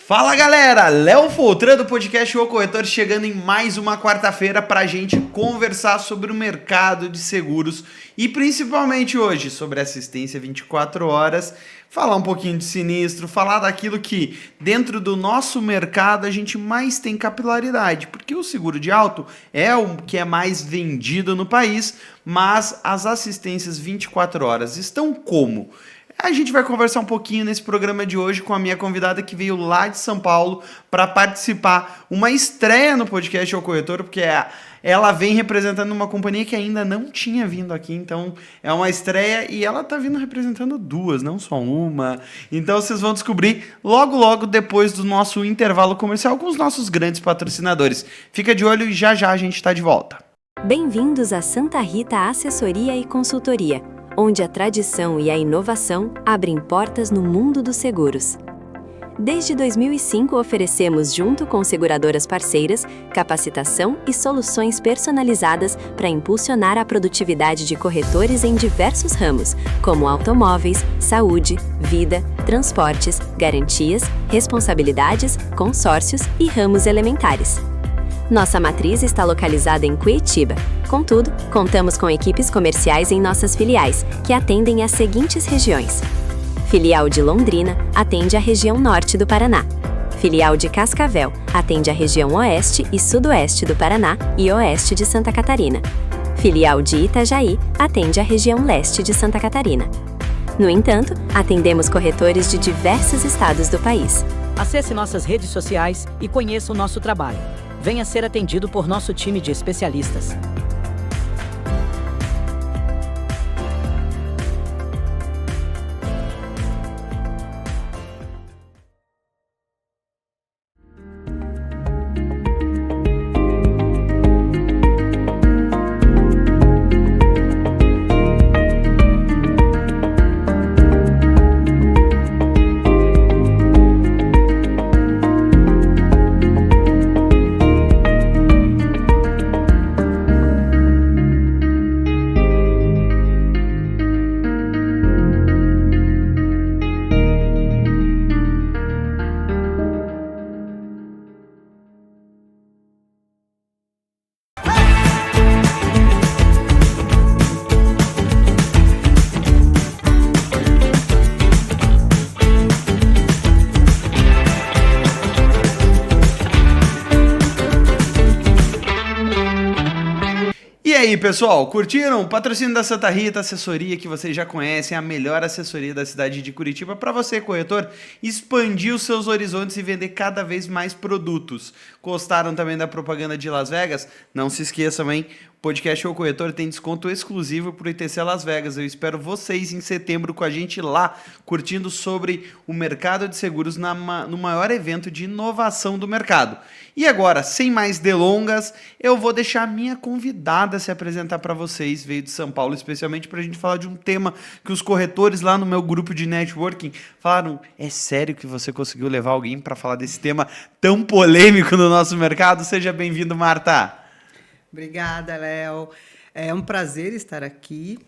Fala galera, Léo Foltran do podcast O Corretor chegando em mais uma quarta-feira para a gente conversar sobre o mercado de seguros e principalmente hoje sobre assistência 24 horas, falar um pouquinho de sinistro, falar daquilo que dentro do nosso mercado a gente mais tem capilaridade, porque o seguro de auto é o que é mais vendido no país, mas as assistências 24 horas estão como? A gente vai conversar um pouquinho nesse programa de hoje com a minha convidada que veio lá de São Paulo para participar, uma estreia no podcast O Corretor, porque ela vem representando uma companhia que ainda não tinha vindo aqui, então é uma estreia e ela tá vindo representando duas, não só uma. Então vocês vão descobrir logo depois do nosso intervalo comercial com os nossos grandes patrocinadores. Fica de olho e já a gente tá de volta. Bem-vindos a Santa Rita Assessoria e Consultoria, onde a tradição e a inovação abrem portas no mundo dos seguros. Desde 2005 oferecemos, junto com seguradoras parceiras, capacitação e soluções personalizadas para impulsionar a produtividade de corretores em diversos ramos, como automóveis, saúde, vida, transportes, garantias, responsabilidades, consórcios e ramos elementares. Nossa matriz está localizada em Curitiba. Contudo, contamos com equipes comerciais em nossas filiais, que atendem às seguintes regiões. Filial de Londrina atende a região norte do Paraná. Filial de Cascavel atende a região oeste e sudoeste do Paraná e oeste de Santa Catarina. Filial de Itajaí atende a região leste de Santa Catarina. No entanto, atendemos corretores de diversos estados do país. Acesse nossas redes sociais e conheça o nosso trabalho. Venha ser atendido por nosso time de especialistas. E aí, pessoal, curtiram? O patrocínio da Santa Rita, assessoria que vocês já conhecem, a melhor assessoria da cidade de Curitiba para você, corretor, expandir os seus horizontes e vender cada vez mais produtos. Gostaram também da propaganda de Las Vegas? Não se esqueçam, hein? O podcast O Corretor tem desconto exclusivo para o ITC Las Vegas. Eu espero vocês em setembro com a gente lá, curtindo sobre o mercado de seguros no maior evento de inovação do mercado. E agora, sem mais delongas, eu vou deixar a minha convidada se apresentar para vocês. Veio de São Paulo, especialmente para a gente falar de um tema que os corretores lá no meu grupo de networking falaram: é sério que você conseguiu levar alguém para falar desse tema tão polêmico no nosso mercado? Seja bem-vindo, Marta. Obrigada, Léo. É um prazer estar aqui.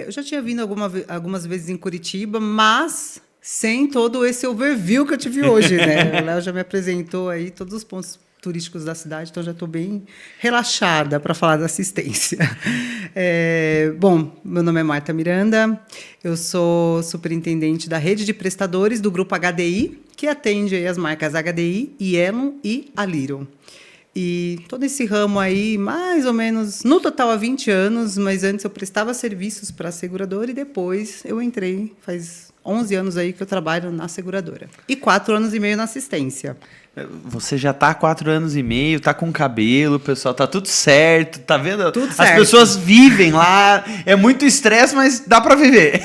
Eu já tinha vindo algumas vezes em Curitiba, mas sem todo esse overview que eu tive hoje, né? O Léo já me apresentou aí todos os pontos turísticos da cidade, então já estou bem relaxada para falar da assistência. Bom, meu nome é Marta Miranda, eu sou superintendente da rede de prestadores do Grupo HDI, que atende aí as marcas HDI, Yellow e Aliron. E todo esse ramo aí, mais ou menos, no total há 20 anos, mas antes eu prestava serviços para a seguradora e depois eu entrei, faz 11 anos aí que eu trabalho na seguradora. E 4 anos e meio na assistência. Você já tá há 4 anos e meio, tá com cabelo, pessoal, tá tudo certo, tá vendo? Tudo As certo. pessoas vivem lá, é muito estresse, mas dá pra viver.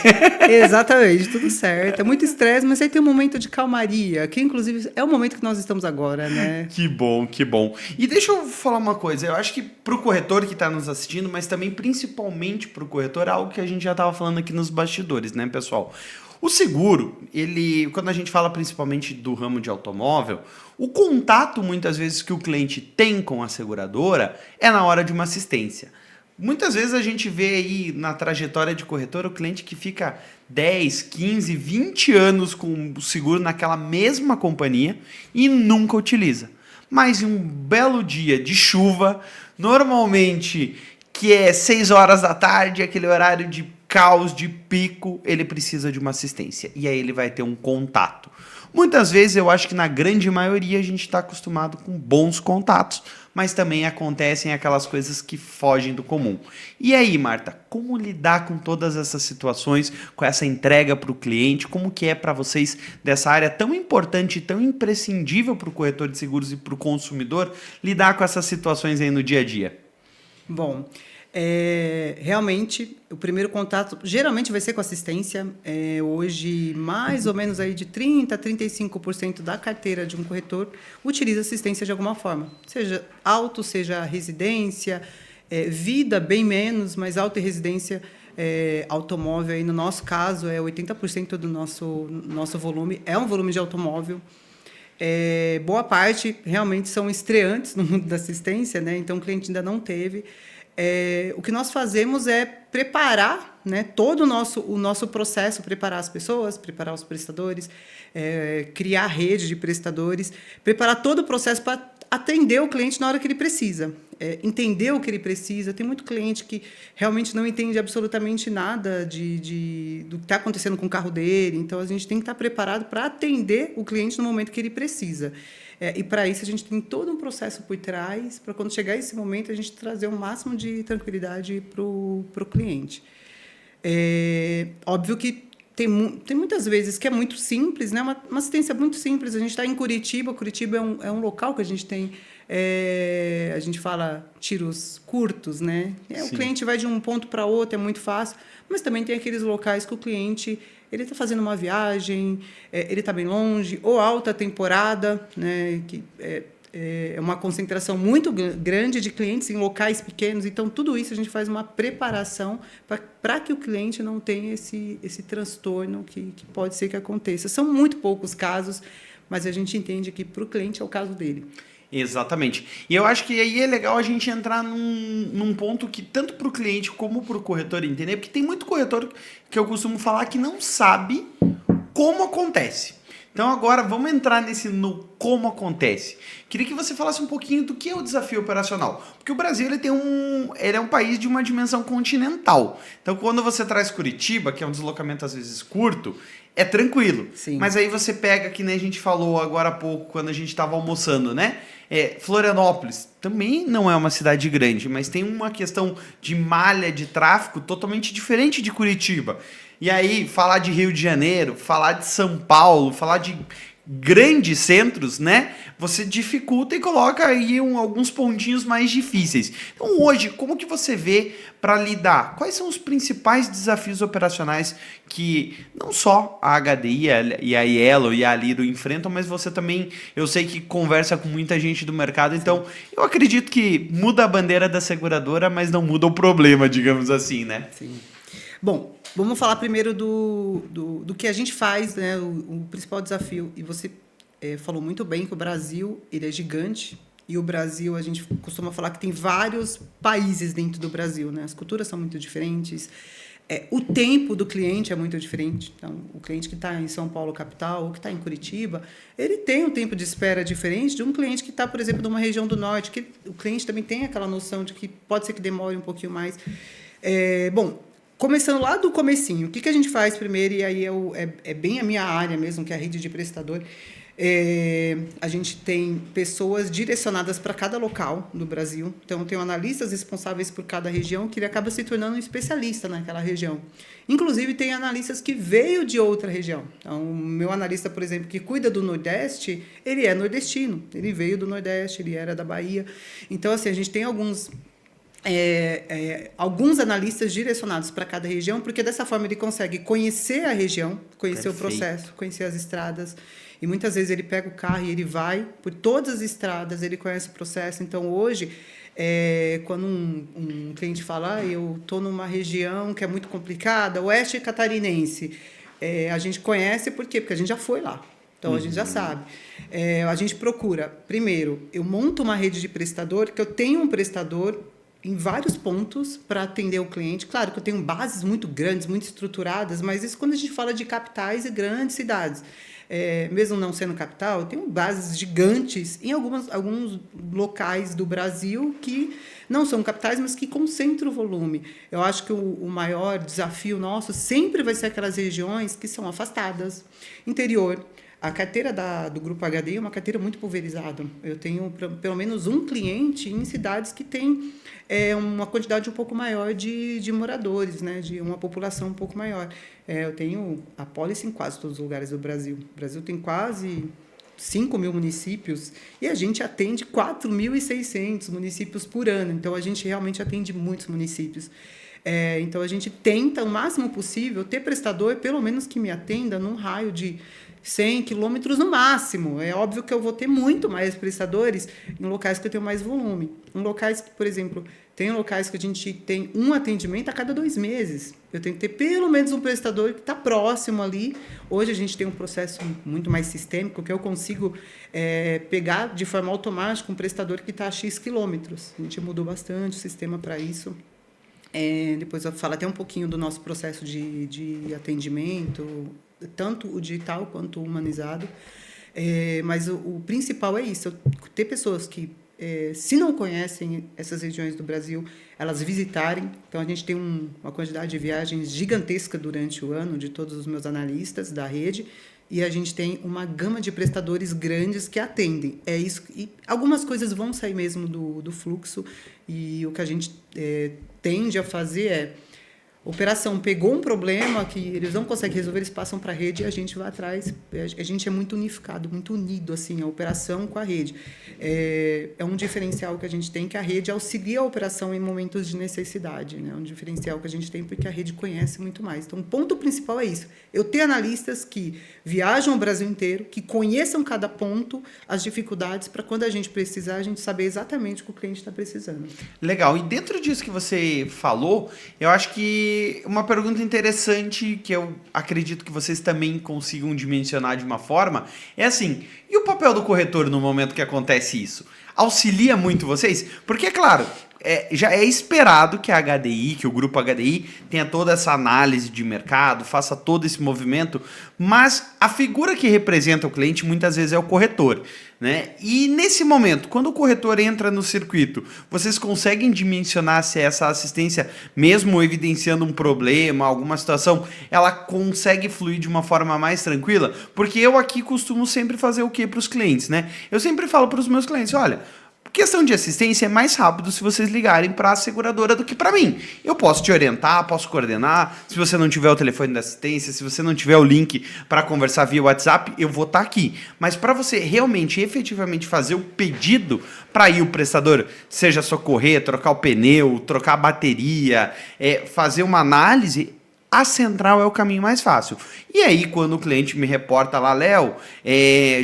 Exatamente, tudo certo. É muito estresse, mas aí tem um momento de calmaria, que inclusive é o momento que nós estamos agora, né? Que bom, que bom. E deixa eu falar uma coisa, eu acho que pro corretor que tá nos assistindo, mas também principalmente pro corretor, é algo que a gente já tava falando aqui nos bastidores, né, pessoal? O seguro, quando a gente fala principalmente do ramo de automóvel, o contato muitas vezes que o cliente tem com a seguradora é na hora de uma assistência. Muitas vezes a gente vê aí na trajetória de corretor o cliente que fica 10, 15, 20 anos com o seguro naquela mesma companhia e nunca utiliza. Mas em um belo dia de chuva, normalmente que é 6 horas da tarde, aquele horário de caos, de pico, ele precisa de uma assistência. E aí ele vai ter um contato. Muitas vezes, eu acho que na grande maioria, a gente está acostumado com bons contatos, mas também acontecem aquelas coisas que fogem do comum. E aí, Marta, como lidar com todas essas situações, com essa entrega para o cliente? Como que é para vocês dessa área tão importante e tão imprescindível para o corretor de seguros e para o consumidor, lidar com essas situações aí no dia a dia? Bom, realmente, o primeiro contato geralmente vai ser com assistência. Hoje, mais ou menos aí de 30% a 35% da carteira de um corretor utiliza assistência de alguma forma. Seja auto, seja residência, vida bem menos, mas auto e residência, automóvel. Aí no nosso caso, 80% do nosso volume é um volume de automóvel. Boa parte realmente são estreantes no mundo da assistência, né? Então o cliente ainda não teve. O que nós fazemos é preparar, né, todo o nosso processo, preparar as pessoas, preparar os prestadores, criar rede de prestadores, preparar todo o processo para atender o cliente na hora que ele precisa, entender o que ele precisa. Tem muito cliente que realmente não entende absolutamente nada do que está acontecendo com o carro dele, então a gente tem que estar preparado para atender o cliente no momento que ele precisa. E para isso a gente tem todo um processo por trás, para quando chegar esse momento a gente trazer o máximo de tranquilidade para o cliente. Óbvio que tem muitas vezes que é muito simples, né? Uma assistência muito simples. A gente está em Curitiba. Curitiba é um local que a gente tem, a gente fala tiros curtos, né? O cliente vai de um ponto para outro, é muito fácil, mas também tem aqueles locais que o cliente ele está fazendo uma viagem, ele está bem longe, ou alta temporada, né? Que é uma concentração muito grande de clientes em locais pequenos. Então, tudo isso a gente faz uma preparação para que o cliente não tenha esse transtorno que pode ser que aconteça. São muito poucos casos, mas a gente entende que para o cliente é o caso dele. Exatamente. E eu acho que aí é legal a gente entrar num ponto que tanto para o cliente como para o corretor entender, porque tem muito corretor que eu costumo falar que não sabe como acontece. Então agora vamos entrar no como acontece. Queria que você falasse um pouquinho do que é o desafio operacional. Porque o Brasil ele é um país de uma dimensão continental. Então quando você traz Curitiba, que é um deslocamento às vezes curto, é tranquilo. Sim. Mas aí você pega, que nem a gente falou agora há pouco, quando a gente estava almoçando, né? Florianópolis também não é uma cidade grande, mas tem uma questão de malha de tráfego totalmente diferente de Curitiba. E aí, falar de Rio de Janeiro, falar de São Paulo, falar de grandes centros, né? Você dificulta e coloca aí alguns pontinhos mais difíceis. Então hoje, como que você vê para lidar? Quais são os principais desafios operacionais que não só a HDI e a Yellow e a Aliro enfrentam, mas você também, eu sei que conversa com muita gente do mercado, então eu acredito que muda a bandeira da seguradora, mas não muda o problema, digamos assim, né? Sim. Bom, vamos falar primeiro do que a gente faz, né? O principal desafio. E você falou muito bem que o Brasil ele é gigante. E o Brasil, a gente costuma falar que tem vários países dentro do Brasil, né? As culturas são muito diferentes. O tempo do cliente é muito diferente. Então, o cliente que está em São Paulo, capital, ou que está em Curitiba, ele tem um tempo de espera diferente de um cliente que está, por exemplo, numa região do norte, que o cliente também tem aquela noção de que pode ser que demore um pouquinho mais. Bom, começando lá do comecinho, o que a gente faz primeiro, e aí é bem a minha área mesmo, que é a rede de prestador. A gente tem pessoas direcionadas para cada local do Brasil. Então, tem analistas responsáveis por cada região, que ele acaba se tornando um especialista naquela região. Inclusive, tem analistas que veio de outra região. Então, o meu analista, por exemplo, que cuida do Nordeste, ele é nordestino. Ele veio do Nordeste, ele era da Bahia. Então, assim, a gente tem alguns analistas direcionados para cada região, porque dessa forma ele consegue conhecer a região, conhecer Perfeito. O processo, conhecer as estradas. E muitas vezes ele pega o carro e ele vai por todas as estradas, ele conhece o processo. Então, hoje, quando um cliente fala, eu estou numa região que é muito complicada, oeste catarinense, a gente conhece por quê? Porque a gente já foi lá. Então, a gente já sabe. A gente procura, primeiro, eu monto uma rede de prestador, que eu tenho um prestador em vários pontos para atender o cliente. Claro que eu tenho bases muito grandes, muito estruturadas, mas isso quando a gente fala de capitais e grandes cidades. Mesmo não sendo capital, eu tenho bases gigantes em alguns locais do Brasil que não são capitais, mas que concentram o volume. Eu acho que o maior desafio nosso sempre vai ser aquelas regiões que são afastadas, interior. A carteira do Grupo HD é uma carteira muito pulverizada. Eu tenho pelo menos um cliente em cidades que tem uma quantidade um pouco maior de moradores, né? De uma população um pouco maior. Eu tenho a pólice em quase todos os lugares do Brasil. O Brasil tem quase 5.000 municípios e a gente atende 4.600 municípios por ano. Então, a gente realmente atende muitos municípios. Então, a gente tenta, o máximo possível, ter prestador, pelo menos que me atenda, num raio de 100 quilômetros no máximo. É óbvio que eu vou ter muito mais prestadores em locais que eu tenho mais volume. Em locais que, por exemplo, tem locais que a gente tem um atendimento a cada 2 meses. Eu tenho que ter pelo menos um prestador que está próximo ali. Hoje a gente tem um processo muito mais sistêmico, que eu consigo pegar de forma automática um prestador que está a X quilômetros. A gente mudou bastante o sistema para isso. Depois eu falo até um pouquinho do nosso processo de atendimento, tanto o digital quanto o humanizado. Mas o principal é isso, ter pessoas que, se não conhecem essas regiões do Brasil, elas visitarem. Então, a gente tem uma quantidade de viagens gigantesca durante o ano, de todos os meus analistas da rede, e a gente tem uma gama de prestadores grandes que atendem. É isso. E algumas coisas vão sair mesmo do fluxo, e o que a gente tende a fazer operação pegou um problema que eles não conseguem resolver, eles passam para a rede e a gente vai atrás. A gente é muito unificado, muito unido, assim, a operação com a rede. É um diferencial que a gente tem, que a rede auxilia a operação em momentos de necessidade, né? É um diferencial que a gente tem porque a rede conhece muito mais. Então, o ponto principal é isso. Eu ter analistas que viajam o Brasil inteiro, que conheçam cada ponto, as dificuldades, para quando a gente precisar, a gente saber exatamente o que o cliente está precisando. Legal. E dentro disso que você falou, eu acho que uma pergunta interessante que eu acredito que vocês também consigam dimensionar de uma forma é assim, e o papel do corretor no momento que acontece isso? Auxilia muito vocês? Porque, claro, já é esperado que a HDI, que o grupo HDI tenha toda essa análise de mercado, faça todo esse movimento, mas a figura que representa o cliente muitas vezes é o corretor, né? E nesse momento, quando o corretor entra no circuito, vocês conseguem dimensionar se essa assistência, mesmo evidenciando um problema, alguma situação, ela consegue fluir de uma forma mais tranquila? Porque eu aqui costumo sempre fazer o quê para os clientes, né? Eu sempre falo para os meus clientes, olha, questão de assistência é mais rápido se vocês ligarem para a seguradora do que para mim. Eu posso te orientar, posso coordenar. Se você não tiver o telefone da assistência, se você não tiver o link para conversar via WhatsApp, eu vou estar aqui. Mas para você realmente, efetivamente fazer o pedido para ir o prestador, seja socorrer, trocar o pneu, trocar a bateria, fazer uma análise, a central é o caminho mais fácil. E aí, quando o cliente me reporta lá, Léo,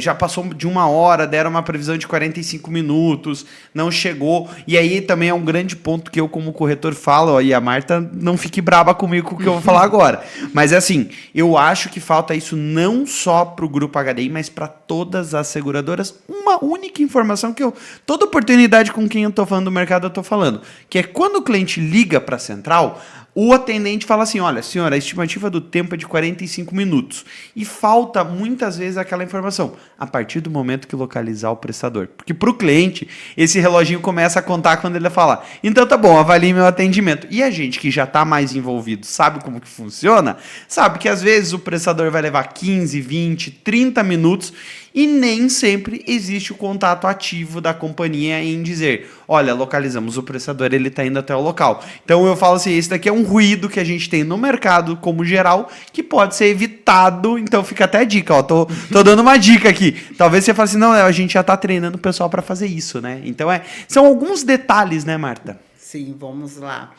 já passou de 1 hora, deram uma previsão de 45 minutos, não chegou. E aí também é um grande ponto que eu, como corretor, falo, e a Marta não fique braba comigo com o que eu vou falar agora. Mas é assim, eu acho que falta isso não só para o Grupo HDI, mas para todas as seguradoras. Uma única informação que toda oportunidade com quem eu estou falando do mercado, eu estou falando, que é quando o cliente liga para a central, o atendente fala assim, olha, senhora, a estimativa do tempo é de 45 minutos. E falta, muitas vezes, aquela informação, a partir do momento que localizar o prestador. Porque para o cliente, esse reloginho começa a contar quando ele fala, então tá bom, avalie meu atendimento. E a gente que já está mais envolvido, sabe como que funciona, sabe que às vezes o prestador vai levar 15, 20, 30 minutos e nem sempre existe o contato ativo da companhia em dizer, olha, localizamos o prestador, ele está indo até o local. Então eu falo assim, esse daqui é um ruído que a gente tem no mercado como geral, que pode ser evitado, então fica até a dica, ó, tô dando uma dica aqui. Talvez você fale assim, não, a gente já está treinando o pessoal para fazer isso, né? Então são alguns detalhes, né, Marta? Sim, vamos lá.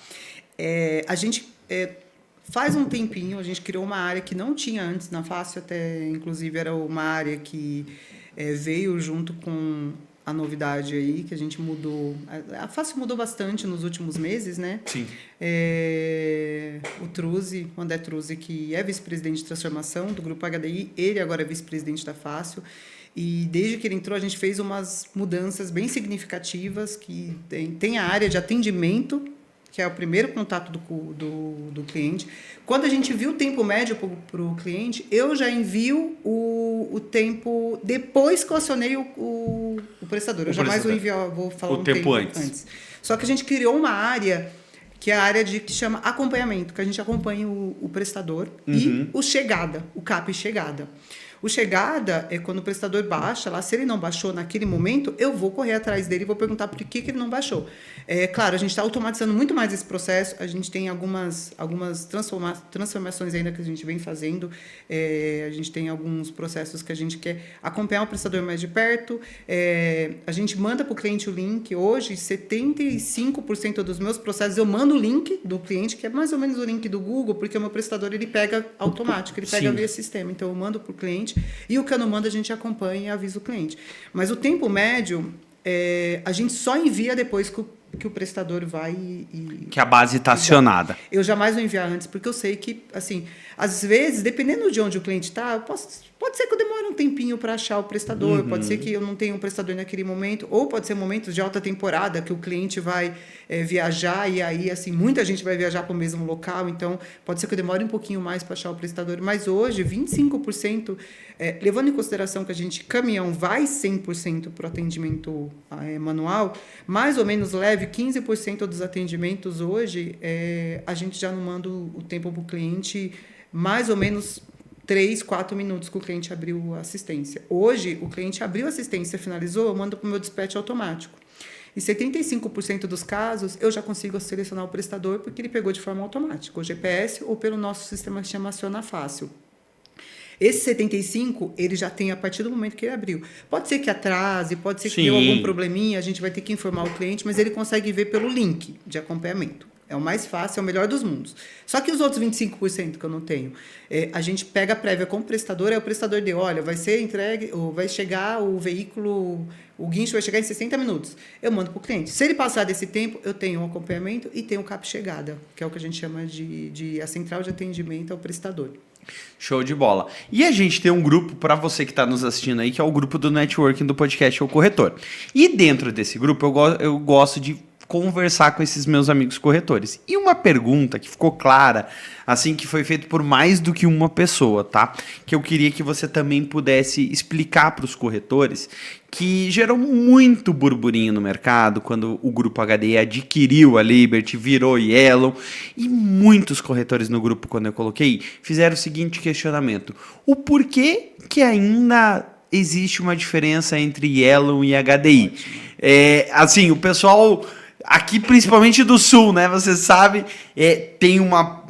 A gente... faz um tempinho, a gente criou uma área que não tinha antes na Fácil, até inclusive era uma área que veio junto com a novidade aí, que a gente mudou. A Fácil mudou bastante nos últimos meses, né? Sim. O André Truzzi, que é vice-presidente de transformação do Grupo HDI, ele agora é vice-presidente da Fácil. E desde que ele entrou, a gente fez umas mudanças bem significativas, que tem a área de atendimento, que é o primeiro contato do cliente. Quando a gente viu o tempo médio para o cliente, eu já envio o tempo depois que eu acionei o prestador. Eu jamais vou falar o tempo antes. Só que a gente criou uma área, que é a área que chama acompanhamento, que a gente acompanha o prestador e o chegada, o CAP chegada. O chegada é quando o prestador baixa lá, se ele não baixou naquele momento, eu vou correr atrás dele e vou perguntar por que ele não baixou. Claro, a gente está automatizando muito mais esse processo, a gente tem algumas transformações ainda que a gente vem fazendo, a gente tem alguns processos que a gente quer acompanhar o prestador mais de perto, a gente manda para o cliente o link. Hoje, 75% dos meus processos eu mando o link do cliente, que é mais ou menos o link do Google, porque o meu prestador ele pega automático, ele pega via sistema, então eu mando para o cliente. E o que eu não mando, a gente acompanha e avisa o cliente. Mas o tempo médio, a gente só envia depois que o prestador vai que a base está acionada. Eu jamais vou enviar antes, porque eu sei que, assim, às vezes, dependendo de onde o cliente está, pode ser que eu demore um tempinho para achar o prestador, pode ser que eu não tenha um prestador naquele momento, ou pode ser momentos de alta temporada, que o cliente vai viajar, e aí, assim, muita gente vai viajar para o mesmo local, então pode ser que eu demore um pouquinho mais para achar o prestador. Mas hoje, 25%, levando em consideração que a gente, caminhão, vai 100% para o atendimento manual, mais ou menos leve 15% dos atendimentos hoje, a gente já não manda o tempo para o cliente, mais ou menos 3, 4 minutos que o cliente abriu a assistência. Hoje, o cliente abriu a assistência, finalizou, eu mando para o meu dispatch automático. E 75% dos casos, eu já consigo selecionar o prestador porque ele pegou de forma automática, o GPS ou pelo nosso sistema que chama Aciona Fácil. Esse 75, ele já tem a partir do momento que ele abriu. Pode ser que atrase, pode ser que deu algum probleminha, a gente vai ter que informar o cliente, mas ele consegue ver pelo link de acompanhamento. É o mais fácil, é o melhor dos mundos. Só que os outros 25% que eu não tenho, a gente pega a prévia com o prestador, aí o prestador deu, olha, vai ser entregue, ou vai chegar o veículo, o guincho vai chegar em 60 minutos. Eu mando para o cliente. Se ele passar desse tempo, eu tenho um acompanhamento e tenho o CAP chegada, que é o que a gente chama de a central de atendimento ao prestador. Show de bola. E a gente tem um grupo, para você que está nos assistindo aí, que é o grupo do networking do podcast O Corretor. E dentro desse grupo, eu gosto de conversar com esses meus amigos corretores. E uma pergunta que ficou clara, assim, que foi feita por mais do que uma pessoa, tá? Que eu queria que você também pudesse explicar para os corretores, que gerou muito burburinho no mercado quando o grupo HDI adquiriu a Liberty, virou Yellow, e muitos corretores no grupo, quando eu coloquei, fizeram o seguinte questionamento: o porquê que ainda existe uma diferença entre Yellow e HDI? Assim, o pessoal aqui, principalmente do Sul, né? Você sabe, tem uma...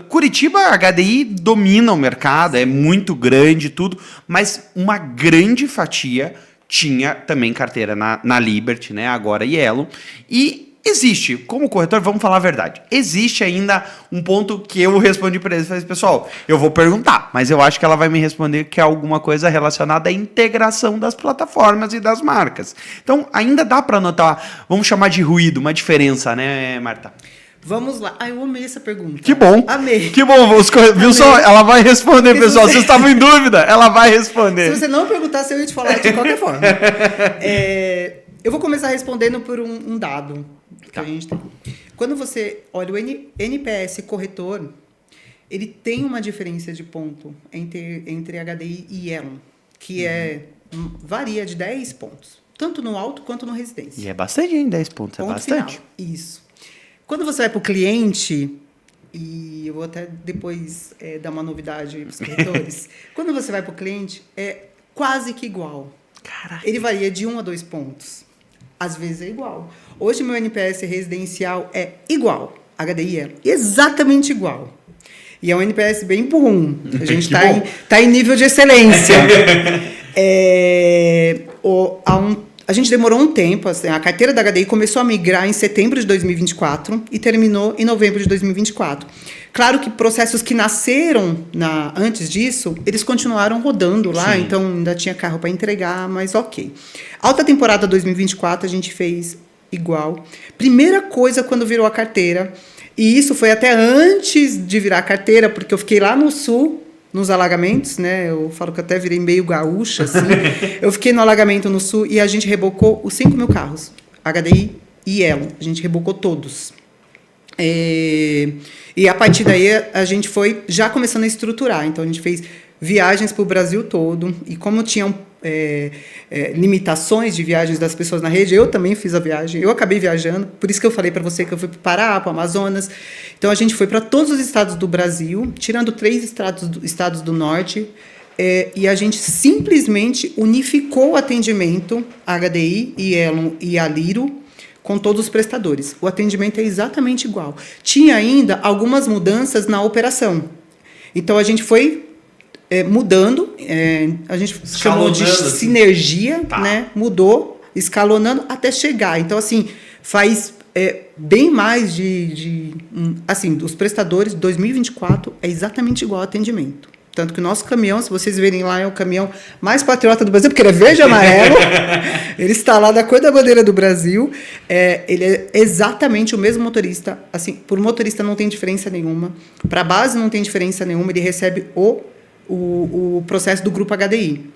Curitiba, HDI domina o mercado, é muito grande tudo, mas uma grande fatia tinha também carteira na Liberty, né? Agora Yellow. E existe, como corretor, vamos falar a verdade, existe ainda um ponto que eu respondi para eles. Falei, pessoal, eu vou perguntar, mas eu acho que ela vai me responder que é alguma coisa relacionada à integração das plataformas e das marcas. Então, ainda dá para notar, vamos chamar de ruído, uma diferença, né, Marta? Vamos lá. Eu amei essa pergunta. Que bom. Amei. Que bom. Viu só? Ela vai responder, pessoal. Vocês estavam em dúvida? Ela vai responder. Se você não perguntasse, eu ia te falar de qualquer forma. Eu vou começar respondendo por um dado que a gente tem. Quando você olha o NPS corretor, ele tem uma diferença de ponto entre HDI e Yellow, que varia de 10 pontos. Tanto no auto quanto no residência. E é bastante, hein? 10 pontos, é bastante. Final. Isso. Quando você vai para o cliente, e eu vou até depois dar uma novidade para os corretores, quando você vai para o cliente, é quase que igual. Caraca. Ele varia de 1 a 2 pontos. Às vezes é igual. Hoje, meu NPS residencial é igual. HDI é exatamente igual. E é um NPS bem bom. A gente está em nível de excelência. A gente demorou um tempo. Assim, a carteira da HDI começou a migrar em setembro de 2024 e terminou em novembro de 2024. Claro que processos que nasceram antes disso, eles continuaram rodando lá, Sim. Então ainda tinha carro para entregar, mas ok. Alta temporada 2024 a gente fez igual. Primeira coisa quando virou a carteira, e isso foi até antes de virar a carteira, porque eu fiquei lá no Sul nos alagamentos, né? Eu falo que eu até virei meio gaúcha, assim. Eu fiquei no alagamento no sul e a gente rebocou os 5 mil carros, HDI e Elo. A gente rebocou todos. E a partir daí a gente foi já começando a estruturar. Então a gente fez viagens para o Brasil todo e como tinham limitações de viagens das pessoas na rede, eu também fiz a viagem, eu acabei viajando, por isso que eu falei para você que eu fui para o Pará, para o Amazonas. Então a gente foi para todos os estados do Brasil, tirando 3 estados do norte, e a gente simplesmente unificou o atendimento HDI, Elon e Aliro com todos os prestadores. O atendimento é exatamente igual. Tinha ainda algumas mudanças na operação. Então, a gente foi mudando, a gente chamou de sinergia, tá, né? Mudou, escalonando até chegar. Então, assim, faz bem mais assim, os prestadores, 2024 é exatamente igual ao atendimento. Tanto que o nosso caminhão, se vocês verem lá, é o caminhão mais patriota do Brasil, porque ele é verde e amarelo. Ele está lá da cor da bandeira do Brasil. Ele é exatamente o mesmo motorista. Assim, por motorista não tem diferença nenhuma. Para a base não tem diferença nenhuma. Ele recebe o processo do grupo HDI.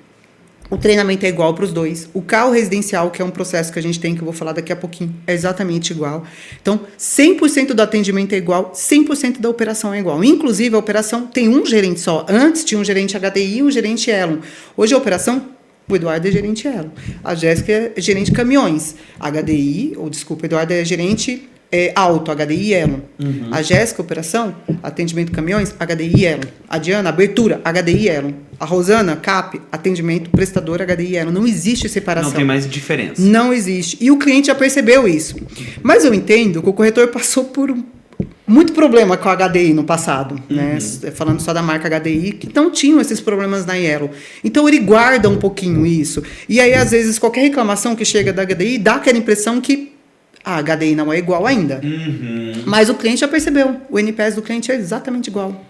O treinamento é igual para os dois. O carro residencial, que é um processo que a gente tem, que eu vou falar daqui a pouquinho, é exatamente igual. Então, 100% do atendimento é igual, 100% da operação é igual. Inclusive, a operação tem um gerente só. Antes tinha um gerente HDI e um gerente Elon. Hoje a operação, o Eduardo é gerente Elon. A Jéssica é gerente caminhões. O Eduardo é gerente auto, HDI e Elon. Uhum. A Jéssica, operação, atendimento caminhões, HDI e Elon. A Diana, abertura, HDI e Elon. A Rosana, CAP, atendimento, prestador, HDI e Elon. Não existe separação. Não tem mais diferença. Não existe. E o cliente já percebeu isso. Mas eu entendo que o corretor passou por muito problema com a HDI no passado, né? Falando só da marca HDI, que não tinham esses problemas na Elon. Então, ele guarda um pouquinho isso. E aí, às vezes, qualquer reclamação que chega da HDI dá aquela impressão que a HDI não é igual ainda. Mas o cliente já percebeu. O NPS do cliente é exatamente igual.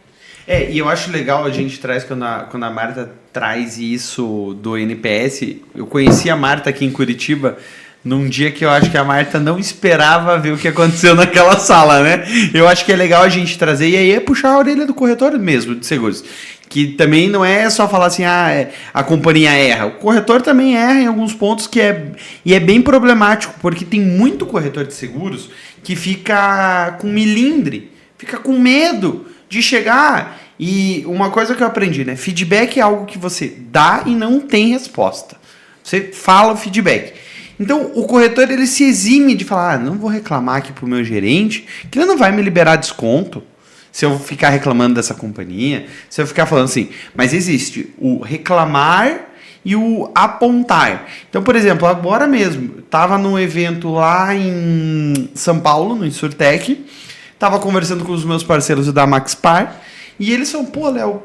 E eu acho legal a gente traz, quando a Marta traz isso do NPS. Eu conheci a Marta aqui em Curitiba num dia que eu acho que a Marta não esperava ver o que aconteceu naquela sala, né? Eu acho que é legal a gente trazer, e aí é puxar a orelha do corretor mesmo, de seguros. Que também não é só falar assim, a companhia erra. O corretor também erra em alguns pontos e é bem problemático, porque tem muito corretor de seguros que fica com milindre, fica com medo de chegar. E uma coisa que eu aprendi, né? Feedback é algo que você dá e não tem resposta. Você fala o feedback. Então, o corretor, ele se exime de falar, não vou reclamar aqui pro meu gerente, que ele não vai me liberar desconto se eu ficar reclamando dessa companhia, se eu ficar falando assim. Mas existe o reclamar e o apontar. Então, por exemplo, agora mesmo, estava num evento lá em São Paulo, no Insurtech, estava conversando com os meus parceiros da Maxpar, e eles falaram, pô, Léo,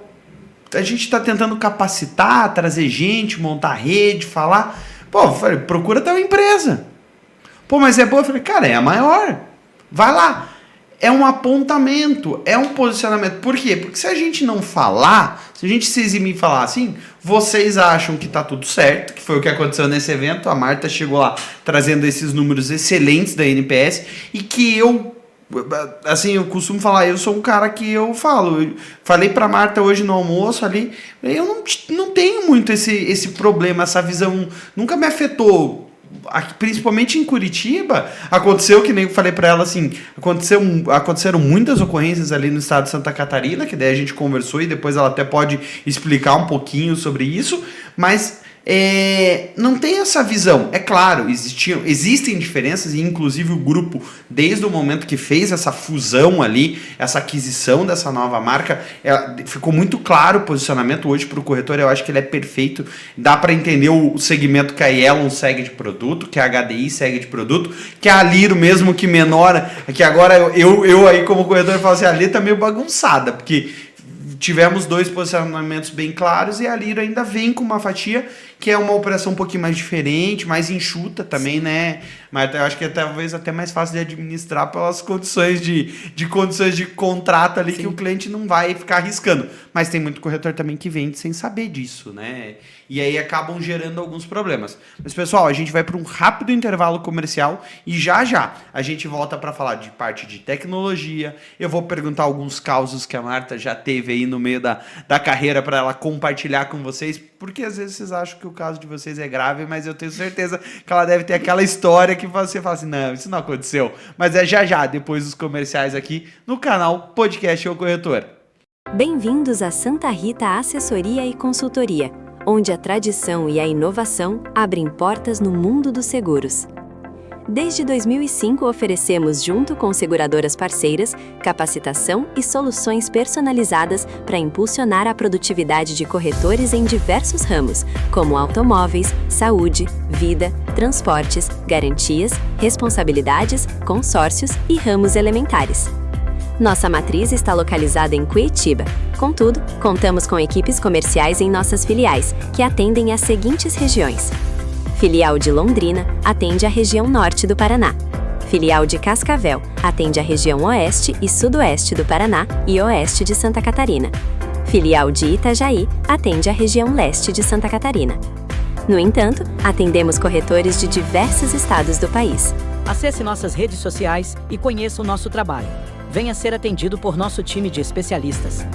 a gente está tentando capacitar, trazer gente, montar rede, falar. Pô, eu falei, procura tal empresa. Pô, mas é boa? Eu falei, cara, é a maior. Vai lá. É um apontamento, é um posicionamento. Por quê? Porque se a gente não falar, se a gente se eximir e falar assim, vocês acham que tá tudo certo, que foi o que aconteceu nesse evento, a Marta chegou lá trazendo esses números excelentes da NPS, e que eu costumo falar, eu sou um cara que eu falo, eu falei pra Marta hoje no almoço ali, eu não tenho muito esse problema, essa visão, nunca me afetou. Aqui, principalmente em Curitiba, aconteceu, que nem eu falei para ela assim, aconteceram muitas ocorrências ali no estado de Santa Catarina, que daí a gente conversou e depois ela até pode explicar um pouquinho sobre isso, mas não tem essa visão. É claro, existem diferenças, e inclusive o grupo, desde o momento que fez essa fusão ali, essa aquisição dessa nova marca, ficou muito claro o posicionamento hoje para o corretor. Eu acho que ele é perfeito, dá para entender o segmento que a Elon segue de produto, que a HDI segue de produto, que a Aliro mesmo que menor, que agora eu aí como corretor falo assim, a Aliro tá meio bagunçada, porque tivemos 2 posicionamentos bem claros e a Aliro ainda vem com uma fatia que é uma operação um pouquinho mais diferente, mais enxuta também, né? Mas eu acho que é talvez até mais fácil de administrar pelas condições de contrato ali, que o cliente não vai ficar arriscando. Mas tem muito corretor também que vende sem saber disso, né? E aí acabam gerando alguns problemas. Mas, pessoal, a gente vai para um rápido intervalo comercial e já a gente volta para falar de parte de tecnologia. Eu vou perguntar alguns causos que a Marta já teve aí no meio da carreira para ela compartilhar com vocês, porque às vezes vocês acham que o caso de vocês é grave, mas eu tenho certeza que ela deve ter aquela história que você fala assim, não, isso não aconteceu. Mas é já, depois dos comerciais aqui no canal Podcast O Corretor. Bem-vindos a Santa Rita Assessoria e Consultoria, onde a tradição e a inovação abrem portas no mundo dos seguros. Desde 2005, oferecemos, junto com seguradoras parceiras, capacitação e soluções personalizadas para impulsionar a produtividade de corretores em diversos ramos, como automóveis, saúde, vida, transportes, garantias, responsabilidades, consórcios e ramos elementares. Nossa matriz está localizada em Curitiba. Contudo, contamos com equipes comerciais em nossas filiais, que atendem às seguintes regiões. Filial de Londrina atende a região norte do Paraná. Filial de Cascavel atende a região oeste e sudoeste do Paraná e oeste de Santa Catarina. Filial de Itajaí atende a região leste de Santa Catarina. No entanto, atendemos corretores de diversos estados do país. Acesse nossas redes sociais e conheça o nosso trabalho. Venha ser atendido por nosso time de especialistas.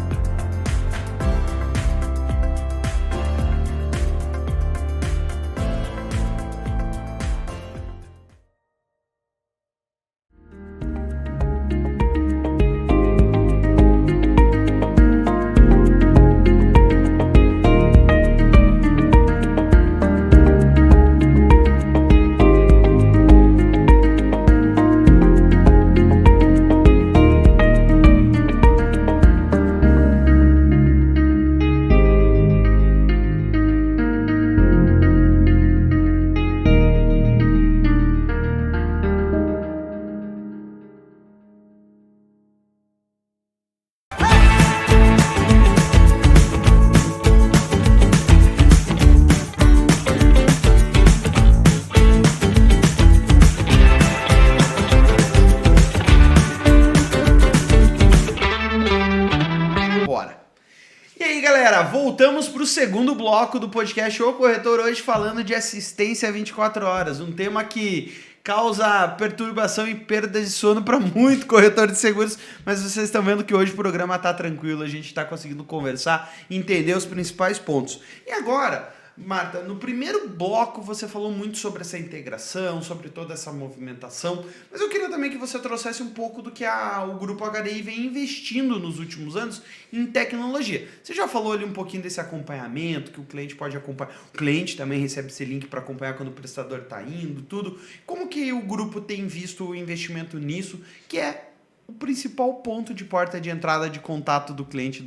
Voltamos para o segundo bloco do podcast O Corretor, hoje falando de assistência 24 horas, um tema que causa perturbação e perda de sono para muito corretor de seguros, mas vocês estão vendo que hoje o programa está tranquilo, a gente está conseguindo conversar e entender os principais pontos. E agora, Marta, no primeiro bloco você falou muito sobre essa integração, sobre toda essa movimentação, mas eu queria também que você trouxesse um pouco do que o Grupo HDI vem investindo nos últimos anos em tecnologia. Você já falou ali um pouquinho desse acompanhamento, que o cliente pode acompanhar, o cliente também recebe esse link para acompanhar quando o prestador está indo, tudo. Como que o grupo tem visto o investimento nisso, que é o principal ponto de porta de entrada de contato do cliente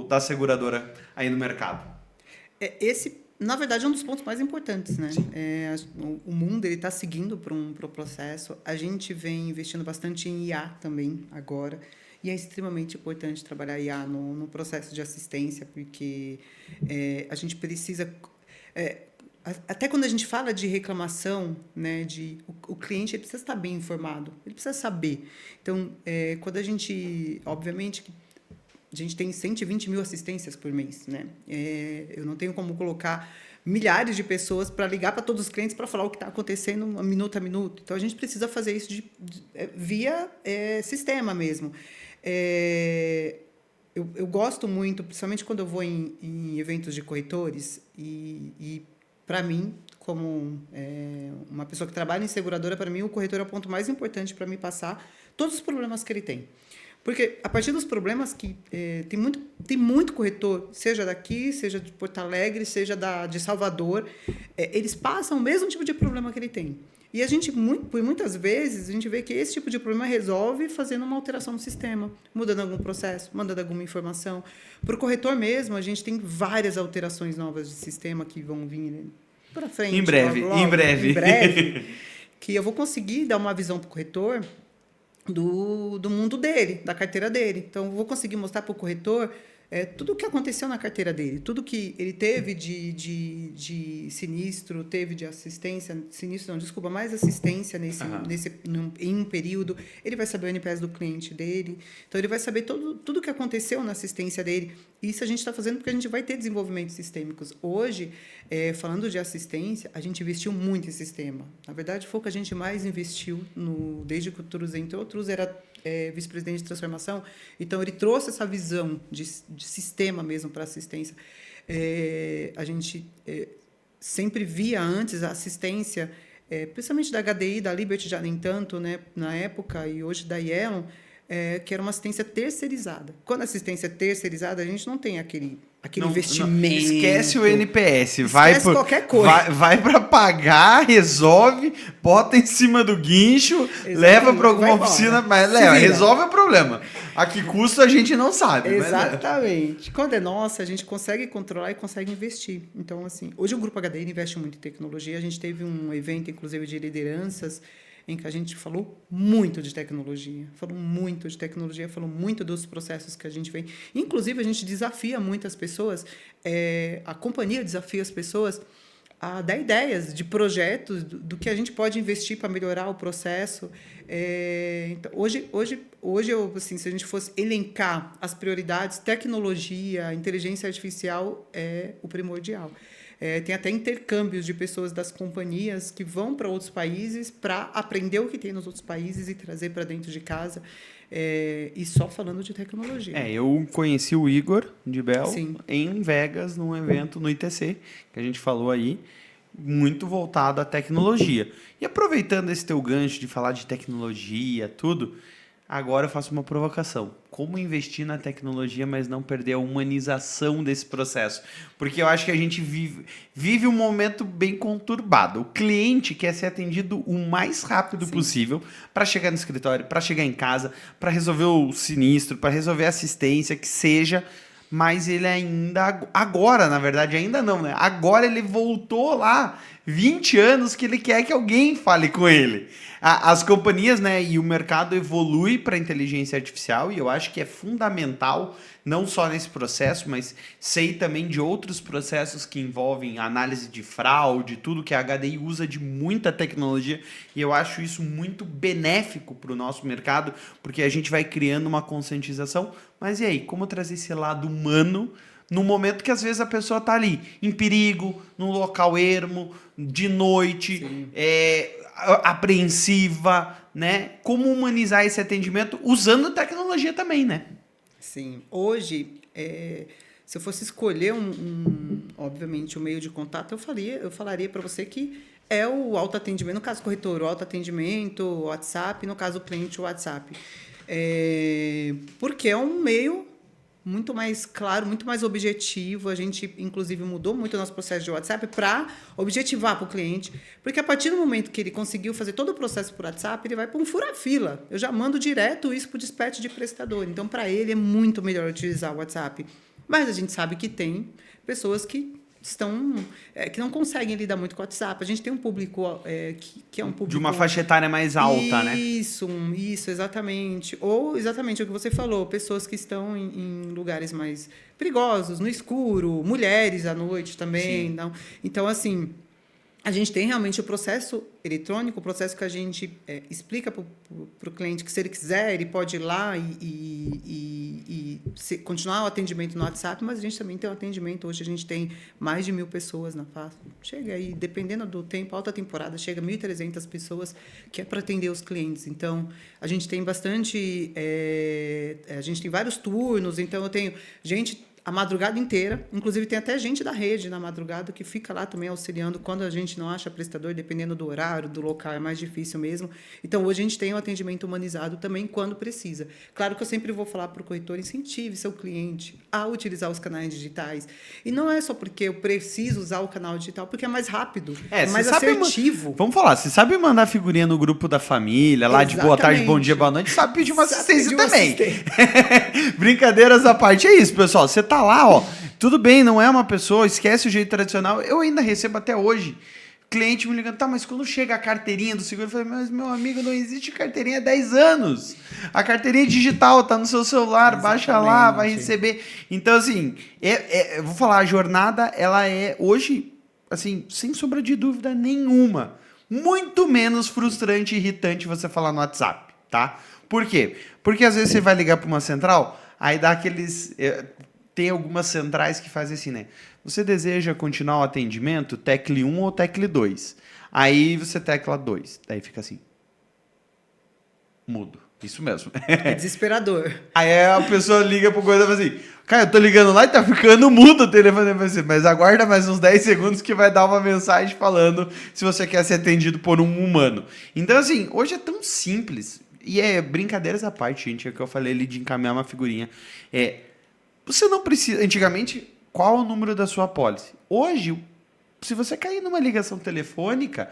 da seguradora aí no mercado? Esse, na verdade, é um dos pontos mais importantes, né? O mundo está seguindo para um processo. A gente vem investindo bastante em IA também agora. E é extremamente importante trabalhar IA no processo de assistência, porque a gente precisa... até quando a gente fala de reclamação, né, o cliente ele precisa estar bem informado, ele precisa saber. Então, quando a gente... Obviamente que a gente tem 120 mil assistências por mês, né? Eu não tenho como colocar milhares de pessoas para ligar para todos os clientes para falar o que está acontecendo minuto a minuto. Então, a gente precisa fazer isso via sistema mesmo. Eu gosto muito, principalmente quando eu vou em eventos de corretores, e para mim, como uma pessoa que trabalha em seguradora, para mim o corretor é o ponto mais importante para me passar todos os problemas que ele tem. Porque, a partir dos problemas que tem muito corretor, seja daqui, seja de Porto Alegre, seja de Salvador, eles passam o mesmo tipo de problema que ele tem. E a gente, por muitas vezes, a gente vê que esse tipo de problema resolve fazendo uma alteração no sistema, mudando algum processo, mandando alguma informação. Para o corretor mesmo, a gente tem várias alterações novas de sistema que vão vir para frente. Em breve. Que eu vou conseguir dar uma visão para o corretor do mundo dele, da carteira dele. Então, eu vou conseguir mostrar para o corretor tudo o que aconteceu na carteira dele, tudo que ele teve de sinistro, teve de assistência, sinistro não, desculpa, mais assistência em um período, ele vai saber o NPS do cliente dele, então ele vai saber tudo o que aconteceu na assistência dele. Isso a gente está fazendo porque a gente vai ter desenvolvimentos sistêmicos. Hoje, falando de assistência, a gente investiu muito em sistema. Na verdade, foi o que a gente mais investiu desde que o Truz entrou. O Truz era vice-presidente de transformação, então ele trouxe essa visão de sistema mesmo para assistência. A gente sempre via antes a assistência, principalmente da HDI, da Liberty já nem tanto, né, na época, e hoje da Yellow, que era uma assistência terceirizada. Quando a assistência é terceirizada, a gente não tem aquele investimento. Esquece o NPS. Esquece qualquer coisa. Vai para pagar, resolve, bota em cima do guincho, exatamente, leva para alguma oficina, mas resolve o problema. A que custo a gente não sabe. Exatamente. Quando é nossa, a gente consegue controlar e consegue investir. Então, assim, hoje o Grupo HDI investe muito em tecnologia. A gente teve um evento, inclusive, de lideranças, em que a gente falou muito de tecnologia, falou muito dos processos que a gente vem. Inclusive, a gente desafia muitas pessoas, a companhia desafia as pessoas a dar ideias de projetos, do que a gente pode investir para melhorar o processo. Então, hoje assim, se a gente fosse elencar as prioridades, tecnologia, inteligência artificial é o primordial. Tem até intercâmbios de pessoas das companhias que vão para outros países para aprender o que tem nos outros países e trazer para dentro de casa. E só falando de tecnologia. Eu conheci o Igor de Bell Sim. em Vegas, num evento no ITC, que a gente falou aí, muito voltado à tecnologia. E aproveitando esse teu gancho de falar de tecnologia, tudo, agora eu faço uma provocação. Como investir na tecnologia, mas não perder a humanização desse processo? Porque eu acho que a gente vive um momento bem conturbado. O cliente quer ser atendido o mais rápido Sim. possível para chegar no escritório, para chegar em casa, para resolver o sinistro, para resolver a assistência, que seja... Mas ele ainda... Agora, na verdade, ainda não, né? Agora ele voltou lá 20 anos que ele quer que alguém fale com ele. As companhias, né, e o mercado evolui para a inteligência artificial e eu acho que é fundamental, não só nesse processo, mas sei também de outros processos que envolvem análise de fraude, tudo que a HDI usa de muita tecnologia e eu acho isso muito benéfico para o nosso mercado, porque a gente vai criando uma conscientização. Mas e aí, como trazer esse lado humano no momento que às vezes a pessoa está ali, em perigo, num local ermo, de noite, apreensiva, né? Como humanizar esse atendimento usando tecnologia também, né? Sim. Hoje, se eu fosse escolher obviamente, um meio de contato, eu falaria para você que é o autoatendimento, no caso corretor, o autoatendimento, o WhatsApp, no caso o cliente, o WhatsApp. Porque é um meio muito mais claro, muito mais objetivo. A gente, inclusive, mudou muito o nosso processo de WhatsApp para objetivar para o cliente. Porque a partir do momento que ele conseguiu fazer todo o processo por WhatsApp, ele vai para um fura-fila. Eu já mando direto isso para o dispatch de prestador. Então, para ele, é muito melhor utilizar o WhatsApp. Mas a gente sabe que tem pessoas que que não conseguem lidar muito com o WhatsApp. A gente tem um público que é um público... De uma faixa etária mais alta, né? Isso, exatamente. Ou exatamente o que você falou, pessoas que estão em lugares mais perigosos, no escuro, mulheres à noite também. Não. Então, assim, a gente tem realmente o processo eletrônico, o processo que a gente explica para o cliente que, se ele quiser, ele pode ir lá e continuar o atendimento no WhatsApp, mas a gente também tem um atendimento. Hoje a gente tem mais de 1.000 pessoas na face. Chega aí, dependendo do tempo, alta temporada, chega 1.300 pessoas que é para atender os clientes. Então, a gente tem bastante... a gente tem vários turnos, então eu tenho gente... a madrugada inteira, inclusive tem até gente da rede na madrugada que fica lá também auxiliando quando a gente não acha prestador, dependendo do horário, do local, é mais difícil mesmo. Então, hoje a gente tem um atendimento humanizado também quando precisa. Claro que eu sempre vou falar para o corretor, incentive seu cliente a utilizar os canais digitais. E não é só porque eu preciso usar o canal digital, porque é mais rápido, é mais assertivo. Vamos falar, você sabe mandar figurinha no grupo da família, lá de boa tarde, bom dia, boa noite, sabe pedir uma assistência também. Brincadeiras à parte, é isso, pessoal. Você tá lá, ó, tudo bem, não é uma pessoa, esquece o jeito tradicional. Eu ainda recebo até hoje cliente me ligando, tá, mas quando chega a carteirinha do seguro, eu falei, mas meu amigo, não existe carteirinha há 10 anos. A carteirinha digital tá no seu celular, baixa lá, vai receber. Então, assim, eu vou falar, a jornada, ela é hoje, assim, sem sombra de dúvida nenhuma, muito menos frustrante e irritante você falar no WhatsApp, tá? Por quê? Porque às vezes você vai ligar para uma central, aí dá aqueles... Tem algumas centrais que fazem assim, né? Você deseja continuar o atendimento? Tecle 1 ou tecle 2. Aí você tecla 2. Daí fica assim. Mudo. Isso mesmo. É desesperador. Aí a pessoa liga pro coisa e fala assim, cara, eu tô ligando lá e tá ficando mudo o telefone. Mas aguarda mais uns 10 segundos que vai dar uma mensagem falando se você quer ser atendido por um humano. Então, assim, hoje é tão simples. E é brincadeiras à parte, gente. É que eu falei ali de encaminhar uma figurinha. Você não precisa... Antigamente, qual o número da sua apólice? Hoje, se você cair numa ligação telefônica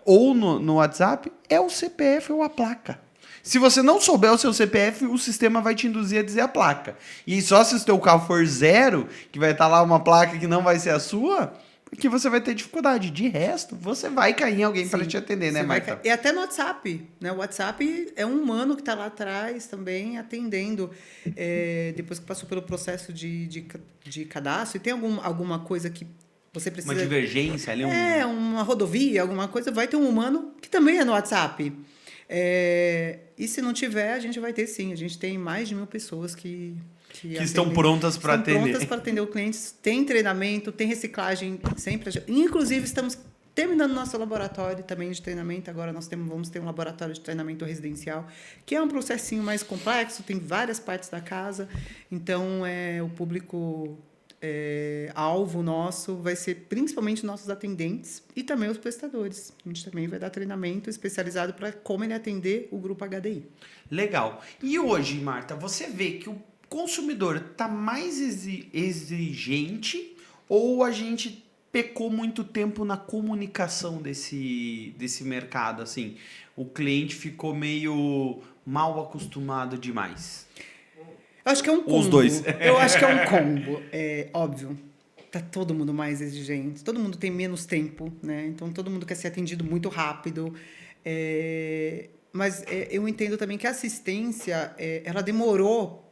ou no WhatsApp, é o CPF ou a placa. Se você não souber o seu CPF, o sistema vai te induzir a dizer a placa. E só se o seu carro for 0, que vai estar lá uma placa que não vai ser a sua, que você vai ter dificuldade. De resto, você vai cair em alguém para te atender, né, Marta? E até no WhatsApp, né? O WhatsApp é um humano que está lá atrás também atendendo, depois que passou pelo processo de cadastro. E tem alguma coisa que você precisa... Uma divergência ali. Uma rodovia, alguma coisa. Vai ter um humano que também é no WhatsApp. E se não tiver, a gente vai ter sim. A gente tem mais de 1.000 pessoas que estão prontas para atender. Estão prontas para atender o cliente. Tem treinamento, tem reciclagem sempre. Inclusive, estamos terminando nosso laboratório também de treinamento. Agora nós vamos ter um laboratório de treinamento residencial, que é um processinho mais complexo, tem várias partes da casa. Então, o público... alvo nosso vai ser principalmente nossos atendentes e também os prestadores. A gente também vai dar treinamento especializado para como ele atender o grupo HDI. Legal. E hoje, Marta, você vê que o consumidor está mais exigente ou a gente pecou muito tempo na comunicação desse mercado? Assim, o cliente ficou meio mal acostumado demais? Eu acho que é um combo. Os dois. Eu acho que é um combo. Óbvio, tá todo mundo mais exigente, todo mundo tem menos tempo, né? Então, todo mundo quer ser atendido muito rápido. Mas eu entendo também que a assistência, ela demorou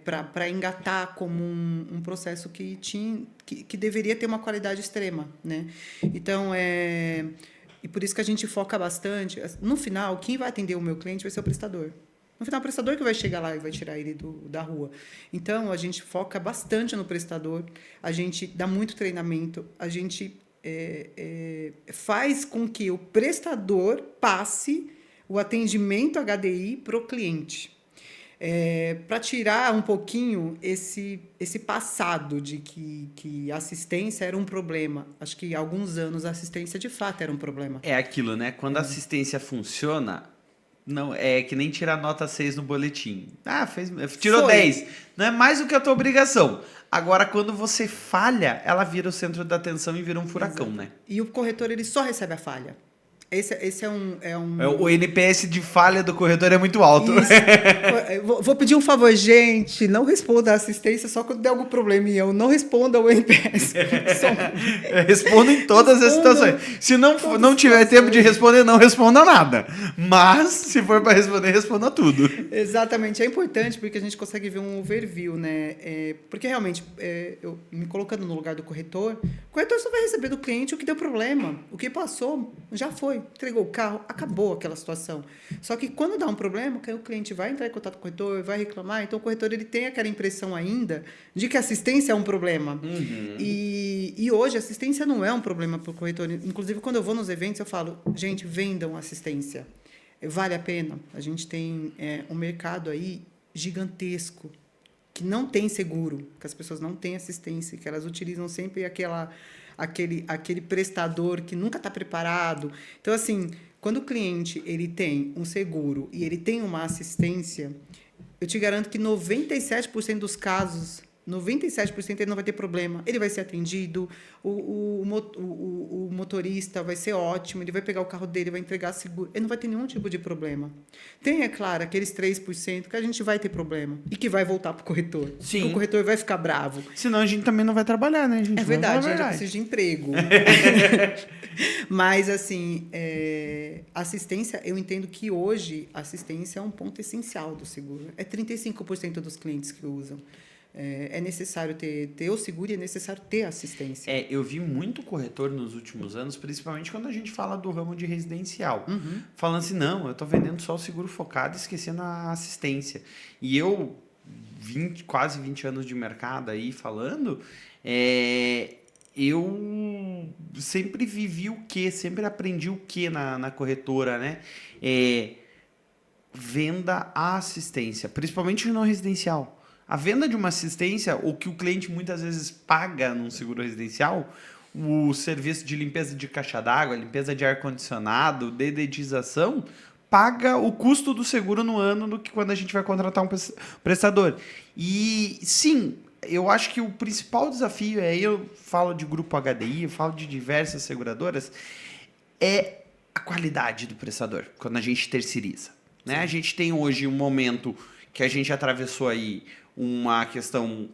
para engatar como um processo que deveria ter uma qualidade extrema, né? Então, e por isso que a gente foca bastante. No final, quem vai atender o meu cliente vai ser o prestador. No final, é o prestador que vai chegar lá e vai tirar ele da rua. Então, a gente foca bastante no prestador, a gente dá muito treinamento, a gente faz com que o prestador passe o atendimento HDI para o cliente. Para tirar um pouquinho esse passado de que a assistência era um problema. Acho que há alguns anos a assistência, de fato, era um problema. É aquilo, né? Quando a assistência funciona... Não, é que nem tirar nota 6 no boletim. Tirou 10. Não é mais do que a tua obrigação. Agora, quando você falha, ela vira o centro da atenção e vira um furacão, né? E o corretor, ele só recebe a falha. Esse é um... O NPS de falha do corretor é muito alto. Vou pedir um favor, gente. Não responda a assistência só quando der algum probleminha. Eu não responda ao NPS. Responda em todas as situações. Se não tiver tempo de responder, não responda nada. Mas, se for para responder, responda tudo. Exatamente. É importante porque a gente consegue ver um overview, né? Porque, realmente, eu me colocando no lugar do corretor, o corretor só vai receber do cliente o que deu problema. O que passou, já foi. Entregou o carro, acabou aquela situação. Só que quando dá um problema, o cliente vai entrar em contato com o corretor, vai reclamar, então o corretor ele tem aquela impressão ainda de que a assistência é um problema. Uhum. E hoje a assistência não é um problema para o corretor. Inclusive, quando eu vou nos eventos, eu falo, gente, vendam assistência. Vale a pena. A gente tem um mercado aí gigantesco que não tem seguro, que as pessoas não têm assistência, que elas utilizam sempre aquele prestador que nunca está preparado. Então, assim, quando o cliente ele tem um seguro e ele tem uma assistência, eu te garanto que 97% dos casos 97% ele não vai ter problema, ele vai ser atendido, o motorista vai ser ótimo, ele vai pegar o carro dele, vai entregar seguro, ele não vai ter nenhum tipo de problema. Tem, é claro, aqueles 3% que a gente vai ter problema e que vai voltar para o corretor. Sim. Que o corretor vai ficar bravo. Senão a gente também não vai trabalhar, né? A gente É verdade, a gente precisa de emprego. Mas, assim, assistência, eu entendo que hoje assistência é um ponto essencial do seguro. É 35% dos clientes que usam. É necessário ter o seguro e é necessário ter assistência. Eu vi muito corretor nos últimos anos, principalmente quando a gente fala do ramo de residencial. Falando assim, não, eu estou vendendo só o seguro focado e esquecendo a assistência. E eu, quase 20 anos de mercado aí falando, eu sempre vivi o quê? Sempre aprendi o quê na corretora, né? Venda a assistência, principalmente no residencial. A venda de uma assistência, o que o cliente muitas vezes paga num seguro residencial, o serviço de limpeza de caixa d'água, limpeza de ar-condicionado, dedetização, paga o custo do seguro no ano do que quando a gente vai contratar um prestador. E sim, eu acho que o principal desafio, aí eu falo de grupo HDI, eu falo de diversas seguradoras, é a qualidade do prestador, quando a gente terceiriza. Né? A gente tem hoje um momento que a gente atravessou aí uma questão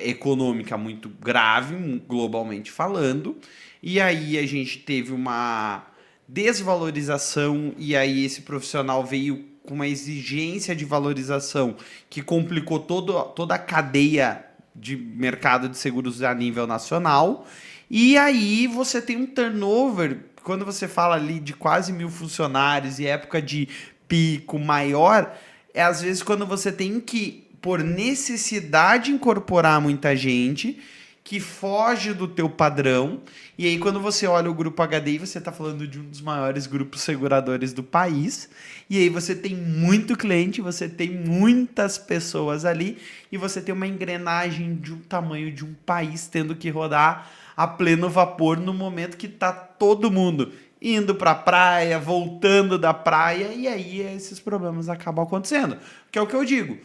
econômica muito grave, globalmente falando, e aí a gente teve uma desvalorização, e aí esse profissional veio com uma exigência de valorização que complicou toda a cadeia de mercado de seguros a nível nacional, e aí você tem um turnover, quando você fala ali de quase 1.000 funcionários e época de pico maior, às vezes quando você tem que, por necessidade, incorporar muita gente que foge do teu padrão. E aí, quando você olha o Grupo HDI, você está falando de um dos maiores grupos seguradores do país. E aí você tem muito cliente, você tem muitas pessoas ali e você tem uma engrenagem de um tamanho de um país tendo que rodar a pleno vapor no momento que está todo mundo indo para a praia, voltando da praia, e aí esses problemas acabam acontecendo. Que é o que eu digo.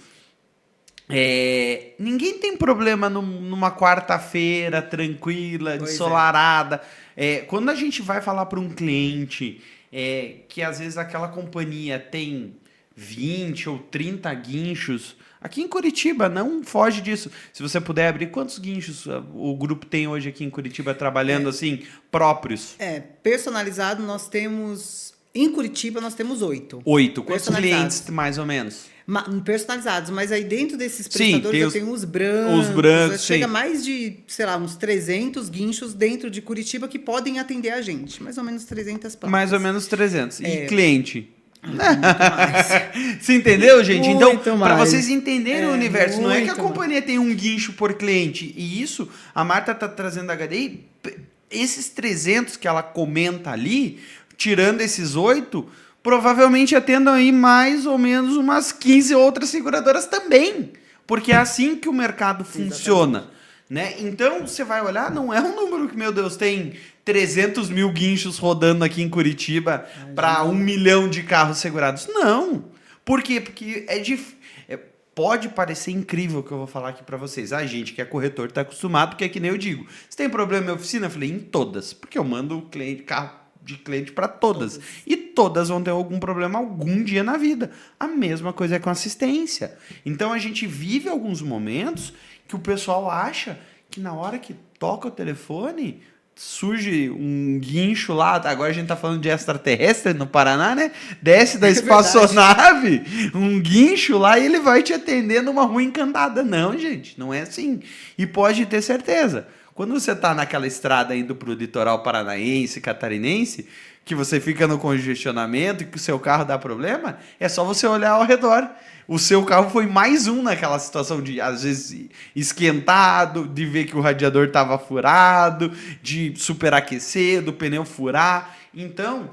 Ninguém tem problema numa quarta-feira tranquila, ensolarada. Quando a gente vai falar para um cliente que às vezes aquela companhia tem 20 ou 30 guinchos, aqui em Curitiba não foge disso. Se você puder abrir, quantos guinchos o grupo tem hoje aqui em Curitiba trabalhando assim, próprios? Personalizado nós temos... Em Curitiba nós temos 8. 8. Quantos clientes, mais ou menos? Personalizados, mas aí dentro desses prestadores eu tenho os brancos. Os brancos, chega mais de, sei lá, uns 300 guinchos dentro de Curitiba que podem atender a gente. Mais ou menos 300 placas. Mais ou menos 300. E cliente? Muito mais. Você entendeu, gente? Muito então, para vocês entenderem o universo, não é que a muito companhia tem um guincho por cliente. E isso, a Marta está trazendo a HDI, esses 300 que ela comenta ali, tirando esses 8, provavelmente atendam aí mais ou menos umas 15 outras seguradoras também. Porque é assim que o mercado funciona. Né? Então, você vai olhar, não é um número que, meu Deus, tem 300 mil guinchos rodando aqui em Curitiba para 1 milhão de carros segurados. Não. Por quê? Porque pode parecer incrível o que eu vou falar aqui para vocês. A gente que é corretor está acostumado, porque é que nem eu digo. Você tem problema na minha oficina? Eu falei, em todas. Porque eu mando carro de cliente para todas. E todas vão ter algum problema algum dia na vida. A mesma coisa é com assistência. Então, a gente vive alguns momentos que o pessoal acha que na hora que toca o telefone, surge um guincho lá, agora a gente tá falando de extraterrestre no Paraná, né? Desce da espaçonave, um guincho lá e ele vai te atender numa rua encantada. Não, gente, não é assim. E pode ter certeza. Quando você tá naquela estrada indo pro litoral paranaense, catarinense, que você fica no congestionamento e que o seu carro dá problema, é só você olhar ao redor. O seu carro foi mais um naquela situação de, às vezes, esquentado, de ver que o radiador estava furado, de superaquecer, do pneu furar. Então,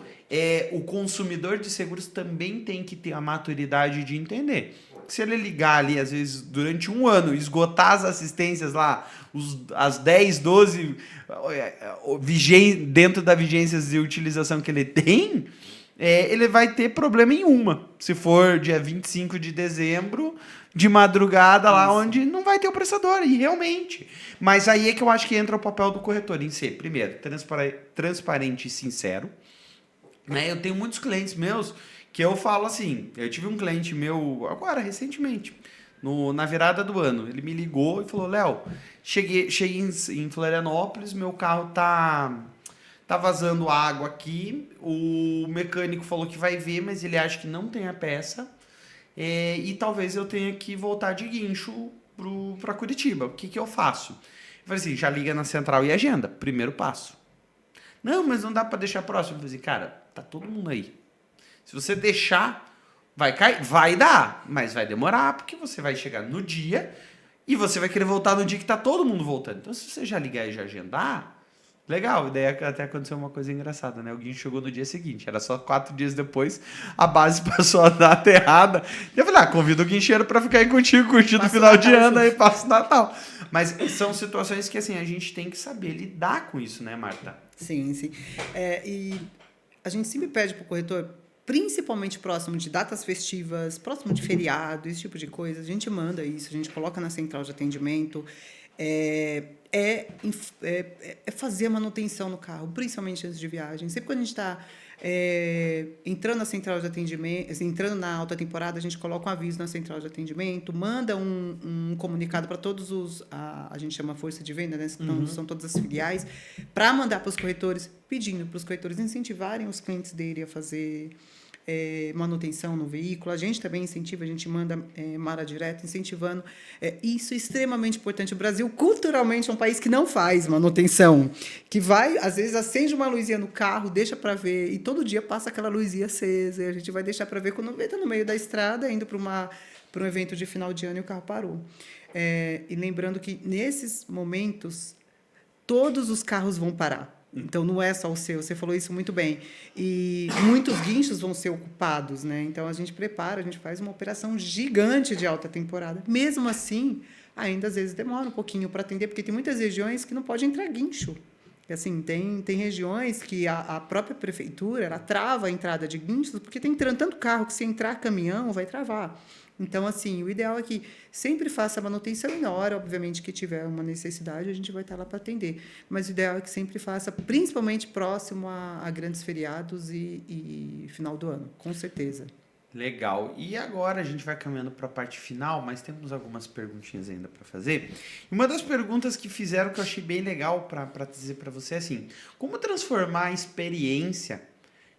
o consumidor de seguros também tem que ter a maturidade de entender. Se ele ligar ali, às vezes, durante um ano, esgotar as assistências lá, as 10, 12 dentro da vigência de utilização que ele tem, ele vai ter problema em uma. Se for dia 25 de dezembro, de madrugada lá, onde não vai ter o prestador, e realmente. Mas aí é que eu acho que entra o papel do corretor em ser, primeiro, transparente e sincero. Né? Eu tenho muitos clientes meus que eu falo assim, eu tive um cliente meu agora, recentemente, na virada do ano, ele me ligou e falou, Léo, cheguei em Florianópolis, meu carro tá vazando água aqui, o mecânico falou que vai ver, mas ele acha que não tem a peça, e talvez eu tenha que voltar de guincho para Curitiba. O que eu faço? Eu falei assim, já liga na central e agenda, primeiro passo. Não, mas não dá para deixar próximo. Eu falei assim, cara, tá todo mundo aí. Se você deixar, vai cair, vai dar, mas vai demorar, porque você vai chegar no dia e você vai querer voltar no dia que tá todo mundo voltando. Então, se você já ligar e já agendar, legal. E daí até aconteceu uma coisa engraçada, né? O guincho chegou no dia seguinte, era só 4 dias depois, a base passou a data errada. E eu falei, convido o guincheiro para ficar aí contigo, curtindo o final de ano e passa o Natal. Mas são situações que, assim, a gente tem que saber lidar com isso, né, Marta? Sim, sim. E a gente sempre pede para o corretor, principalmente próximo de datas festivas, próximo de feriado, esse tipo de coisa, a gente manda isso, a gente coloca na central de atendimento, fazer a manutenção no carro, principalmente antes de viagem. Sempre quando a gente está entrando na central de atendimento, assim, entrando na alta temporada, a gente coloca um aviso na central de atendimento, manda um comunicado para todos a gente chama força de venda, né? Então, são todas as filiais, para mandar para os corretores, pedindo para os corretores incentivarem os clientes dele a fazer manutenção no veículo. A gente também incentiva, a gente manda Mara Direto, incentivando. Isso é extremamente importante. O Brasil, culturalmente, é um país que não faz manutenção, que vai, às vezes, acende uma luzinha no carro, deixa para ver, e todo dia passa aquela luzinha acesa, e a gente vai deixar para ver quando está no meio da estrada, indo para um evento de final de ano e o carro parou. E lembrando que, nesses momentos, todos os carros vão parar. Então, não é só o seu, você falou isso muito bem. E muitos guinchos vão ser ocupados, né? Então, a gente prepara, a gente faz uma operação gigante de alta temporada. Mesmo assim, ainda às vezes demora um pouquinho para atender, porque tem muitas regiões que não pode entrar guincho. E, assim, tem regiões que a própria prefeitura ela trava a entrada de guinchos, porque tem entrando tanto carro que, se entrar caminhão, vai travar. Então, assim, o ideal é que sempre faça a manutenção e, na hora, obviamente, que tiver uma necessidade, a gente vai estar lá para atender. Mas o ideal é que sempre faça, principalmente próximo a grandes feriados e final do ano, com certeza. Legal. E agora a gente vai caminhando para a parte final, mas temos algumas perguntinhas ainda para fazer. Uma das perguntas que fizeram que eu achei bem legal para dizer para você é assim, como transformar a experiência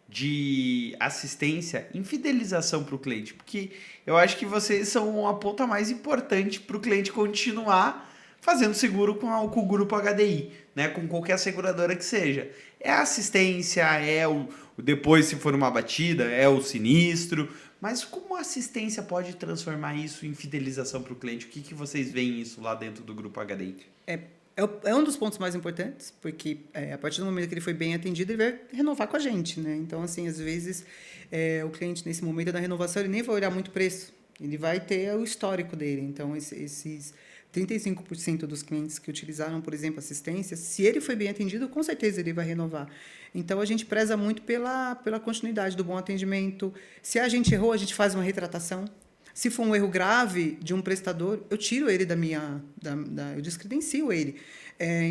de assistência em fidelização para o cliente? Porque eu acho que vocês são a ponta mais importante para o cliente continuar fazendo seguro com o Grupo HDI, né? Com qualquer seguradora que seja. É a assistência, depois, se for uma batida, é o sinistro. Mas como a assistência pode transformar isso em fidelização para o cliente? O que vocês veem isso lá dentro do Grupo HDI? É um dos pontos mais importantes, porque a partir do momento que ele foi bem atendido, ele vai renovar com a gente, né? Então, assim, às vezes, o cliente, nesse momento da renovação, ele nem vai olhar muito preço. Ele vai ter o histórico dele. Então, esses 35% dos clientes que utilizaram, por exemplo, assistência, se ele foi bem atendido, com certeza ele vai renovar. Então, a gente preza muito pela continuidade do bom atendimento. Se a gente errou, a gente faz uma retratação. Se for um erro grave de um prestador, eu tiro ele eu descredencio ele.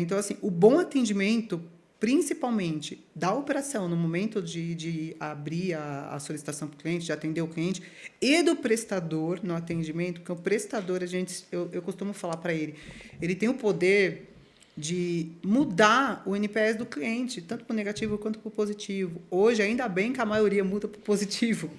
Então, assim, o bom atendimento, principalmente da operação, no momento de abrir a solicitação para o cliente, de atender o cliente, e do prestador no atendimento, porque o prestador, eu costumo falar para ele tem o poder de mudar o NPS do cliente, tanto para o negativo quanto para o positivo. Hoje, ainda bem que a maioria muda para o positivo,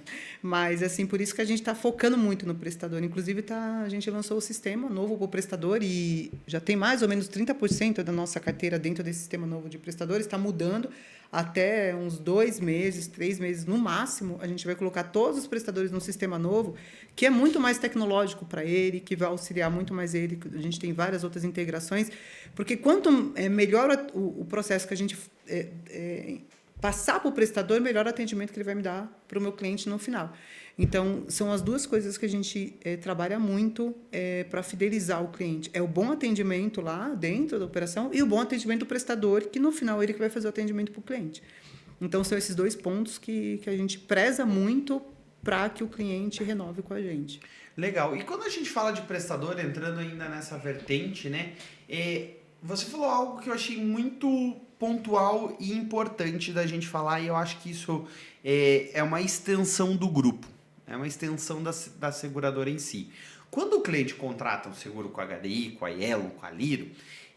mas, assim, por isso que a gente está focando muito no prestador. Inclusive, a gente lançou o sistema novo para o prestador e já tem mais ou menos 30% da nossa carteira dentro desse sistema novo de prestadores, está mudando. Até uns 2 meses, 3 meses, no máximo, a gente vai colocar todos os prestadores no sistema novo, que é muito mais tecnológico para ele, que vai auxiliar muito mais ele. A gente tem várias outras integrações, porque quanto melhor o processo que a gente passar para o prestador, melhor o atendimento que ele vai me dar para o meu cliente no final. Então, são as duas coisas que a gente trabalha muito para fidelizar o cliente. É o bom atendimento lá dentro da operação e o bom atendimento do prestador, que no final ele que vai fazer o atendimento para o cliente. Então, são esses 2 pontos que a gente preza muito para que o cliente renove com a gente. Legal. E quando a gente fala de prestador, entrando ainda nessa vertente, né? Você falou algo que eu achei muito pontual e importante da gente falar, e eu acho que isso é uma extensão do grupo, é uma extensão da seguradora em si. Quando o cliente contrata um seguro com a HDI, com a Yellow, com a Liro,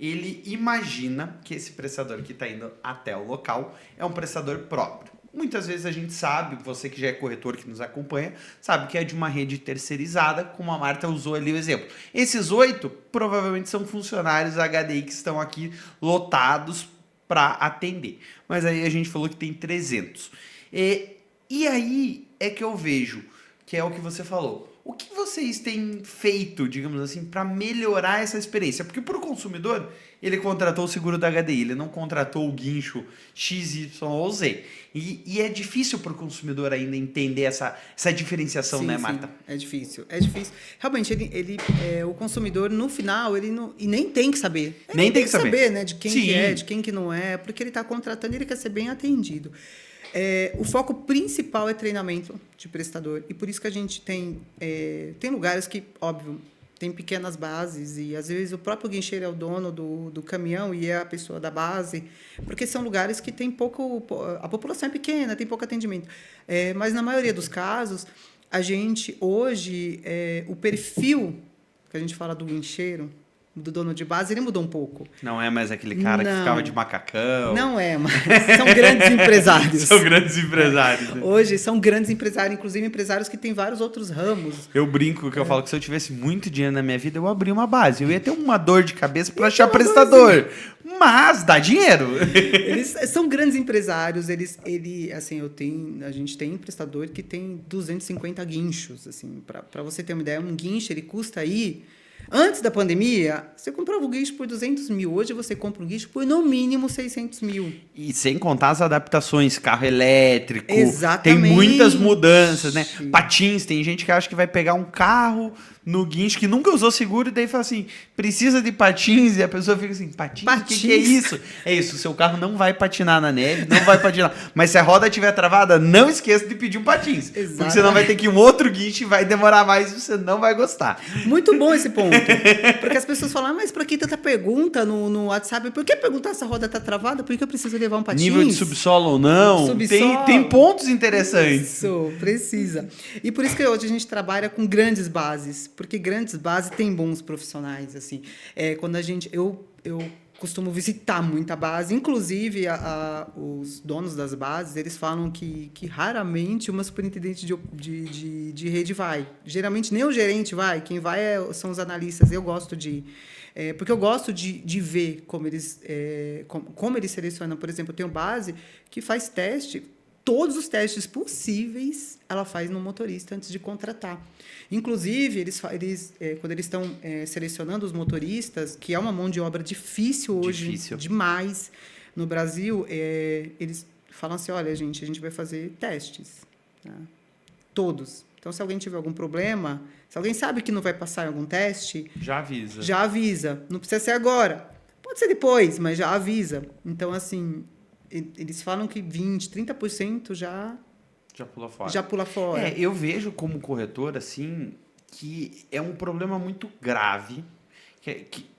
ele imagina que esse prestador que está indo até o local é um prestador próprio. Muitas vezes a gente sabe, você que já é corretor que nos acompanha, sabe que é de uma rede terceirizada, como a Marta usou ali o exemplo. Esses 8 provavelmente são funcionários da HDI que estão aqui lotados para atender. Mas aí a gente falou que tem 300. E aí é que eu vejo, que é o que você falou. O que vocês têm feito, digamos assim, para melhorar essa experiência? Porque para o consumidor, ele contratou o seguro da HDI, ele não contratou o guincho X, Y ou Z. E é difícil para o consumidor ainda entender essa diferenciação, Sim, né, Marta? Sim, é difícil. Realmente, o consumidor, no final, ele não, e nem tem que saber. Ele nem tem que saber, né, de quem que é, de quem que não é, porque ele está contratando e ele quer ser bem atendido. O foco principal é treinamento de prestador. E por isso que a gente tem lugares que, óbvio, tem pequenas bases e, às vezes, o próprio guincheiro é o dono do caminhão e é a pessoa da base, porque são lugares que tem pouco... A população é pequena, tem pouco atendimento. Mas, na maioria dos casos, a gente, hoje, o perfil que a gente fala do guincheiro, do dono de base, ele mudou um pouco. Não é mais aquele cara que ficava de macacão. Não é, mas são grandes empresários. São grandes empresários. Né? Hoje são grandes empresários, inclusive empresários que têm vários outros ramos. Eu brinco que eu falo que se eu tivesse muito dinheiro na minha vida, eu abria uma base. Eu ia ter uma dor de cabeça para achar prestador. Mas dá dinheiro. Eles são grandes empresários. Assim, a gente tem prestador que tem 250 guinchos. Assim, para você ter uma ideia, um guincho ele custa aí... Antes da pandemia, você comprava o guincho por 200 mil. Hoje você compra o guincho por, no mínimo, 600 mil. E sem contar as adaptações, carro elétrico. Exatamente. Tem muitas mudanças, né? Patins, tem gente que acha que vai pegar um carro no guincho que nunca usou seguro e daí fala assim, precisa de patins, e a pessoa fica assim, patins? O que é isso? É isso, o seu carro não vai patinar na neve, não vai patinar. Mas se a roda estiver travada, não esqueça de pedir um patins. Exatamente. Porque senão vai ter que ir um outro guincho e vai demorar mais e você não vai gostar. Muito bom esse ponto. Porque as pessoas falam, mas por que tanta pergunta no WhatsApp? Por que perguntar se a roda está travada? Por que eu preciso levar um patins? Nível de subsolo ou não? Subsolo. Tem pontos interessantes. Isso, precisa. E por isso que hoje a gente trabalha com grandes bases, porque grandes bases têm bons profissionais. Assim. Quando eu costumo visitar muita base, inclusive os donos das bases, eles falam que raramente uma superintendente de rede vai. Geralmente nem o gerente vai, quem vai são os analistas. Eu gosto de ir. Porque eu gosto de ver como eles selecionam. Por exemplo, eu tenho base que faz teste, todos os testes possíveis ela faz no motorista antes de contratar. Inclusive, quando eles estão selecionando os motoristas, que é uma mão de obra difícil hoje, demais no Brasil, eles falam assim, olha, gente, a gente vai fazer testes. Tá? Todos. Então, se alguém tiver algum problema, se alguém sabe que não vai passar em algum teste... Já avisa. Já avisa. Não precisa ser agora. Pode ser depois, mas já avisa. Então, assim, eles falam que 20%, 30% já pula fora. Já pula fora. Eu vejo como corretor, assim, que é um problema muito grave.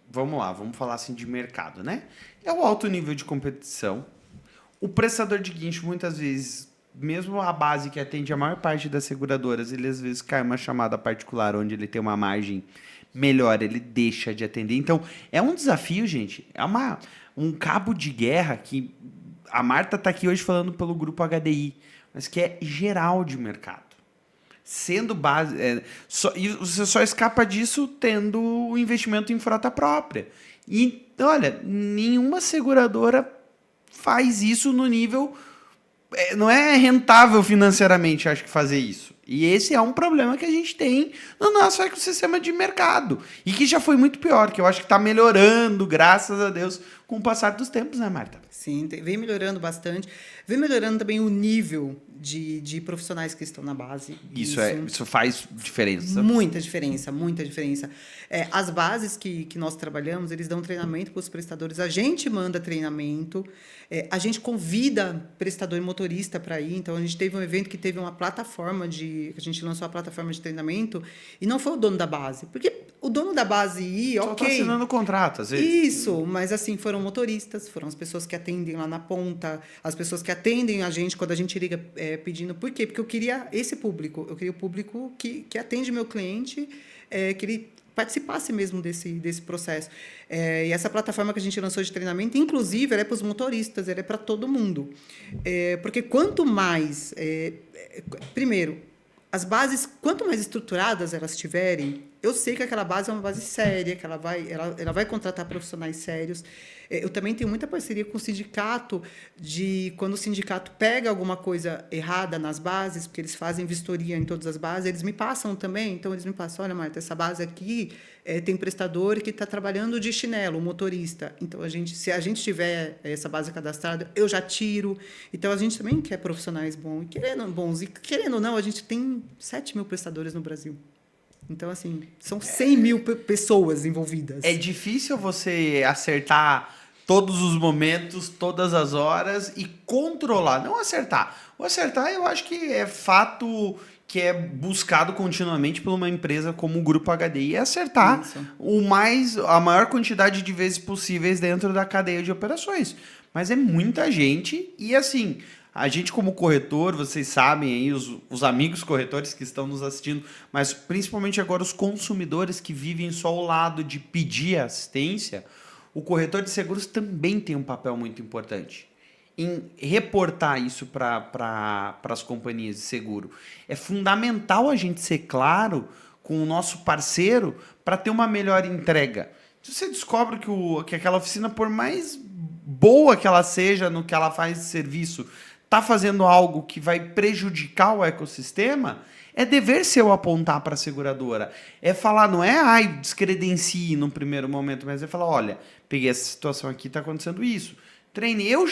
Vamos lá, vamos falar assim de mercado, né? É o alto nível de competição. O prestador de guincho, muitas vezes, mesmo a base que atende a maior parte das seguradoras, ele às vezes cai uma chamada particular onde ele tem uma margem melhor, ele deixa de atender. Então, é um desafio, gente. É um cabo de guerra que a Marta está aqui hoje falando pelo grupo HDI, mas que é geral de mercado. Sendo base... e você só escapa disso tendo o investimento em frota própria. E, olha, nenhuma seguradora faz isso no nível... não é rentável financeiramente, acho que, fazer isso. E esse é um problema que a gente tem no nosso ecossistema de mercado. E que já foi muito pior, que eu acho que está melhorando, graças a Deus, com o passar dos tempos, né, Marta? Sim, vem melhorando bastante. Vem melhorando também o nível de profissionais que estão na base. Isso faz diferença. Muita diferença, muita diferença. As bases que nós trabalhamos, eles dão treinamento para os prestadores. A gente manda treinamento, a gente convida prestador e motorista para ir. Então, a gente teve um evento que teve uma plataforma a gente lançou a plataforma de treinamento e não foi o dono da base. Porque o dono da base ia, Só tá assinando contrato, às vezes. Isso, mas assim, foram motoristas, foram as pessoas que atendem lá na ponta, as pessoas que atendem a gente quando a gente liga pedindo. Por quê? Porque eu queria esse público, eu queria o público que atende meu cliente, que ele participasse mesmo desse processo. E essa plataforma que a gente lançou de treinamento, inclusive, ela é para os motoristas, ela é para todo mundo. Porque quanto mais... primeiro, as bases, quanto mais estruturadas elas tiverem, eu sei que aquela base é uma base séria, que ela vai contratar profissionais sérios. Eu também tenho muita parceria com o sindicato, quando o sindicato pega alguma coisa errada nas bases, porque eles fazem vistoria em todas as bases, eles me passam também. Então, eles me passam, olha, Marta, essa base aqui tem prestador que está trabalhando de chinelo, o motorista. Então, se a gente tiver essa base cadastrada, eu já tiro. Então, a gente também quer profissionais bons. E querendo ou não, a gente tem 7 mil prestadores no Brasil. Então, assim, são 100 mil pessoas envolvidas. É difícil você acertar todos os momentos, todas as horas e controlar, não acertar. O acertar, eu acho que é fato que é buscado continuamente por uma empresa como o Grupo HD e acertar a maior quantidade de vezes possíveis dentro da cadeia de operações. Mas é muita gente e, assim, a gente como corretor, vocês sabem aí, os amigos corretores que estão nos assistindo, mas principalmente agora os consumidores que vivem só ao lado de pedir assistência, o corretor de seguros também tem um papel muito importante em reportar isso para as companhias de seguro. É fundamental a gente ser claro com o nosso parceiro para ter uma melhor entrega. Se você descobre que aquela oficina, por mais boa que ela seja no que ela faz de serviço, está fazendo algo que vai prejudicar o ecossistema, é dever seu apontar para a seguradora. É falar, não é descredencie no primeiro momento, mas é falar, olha, peguei essa situação aqui, está acontecendo isso. Treine, eu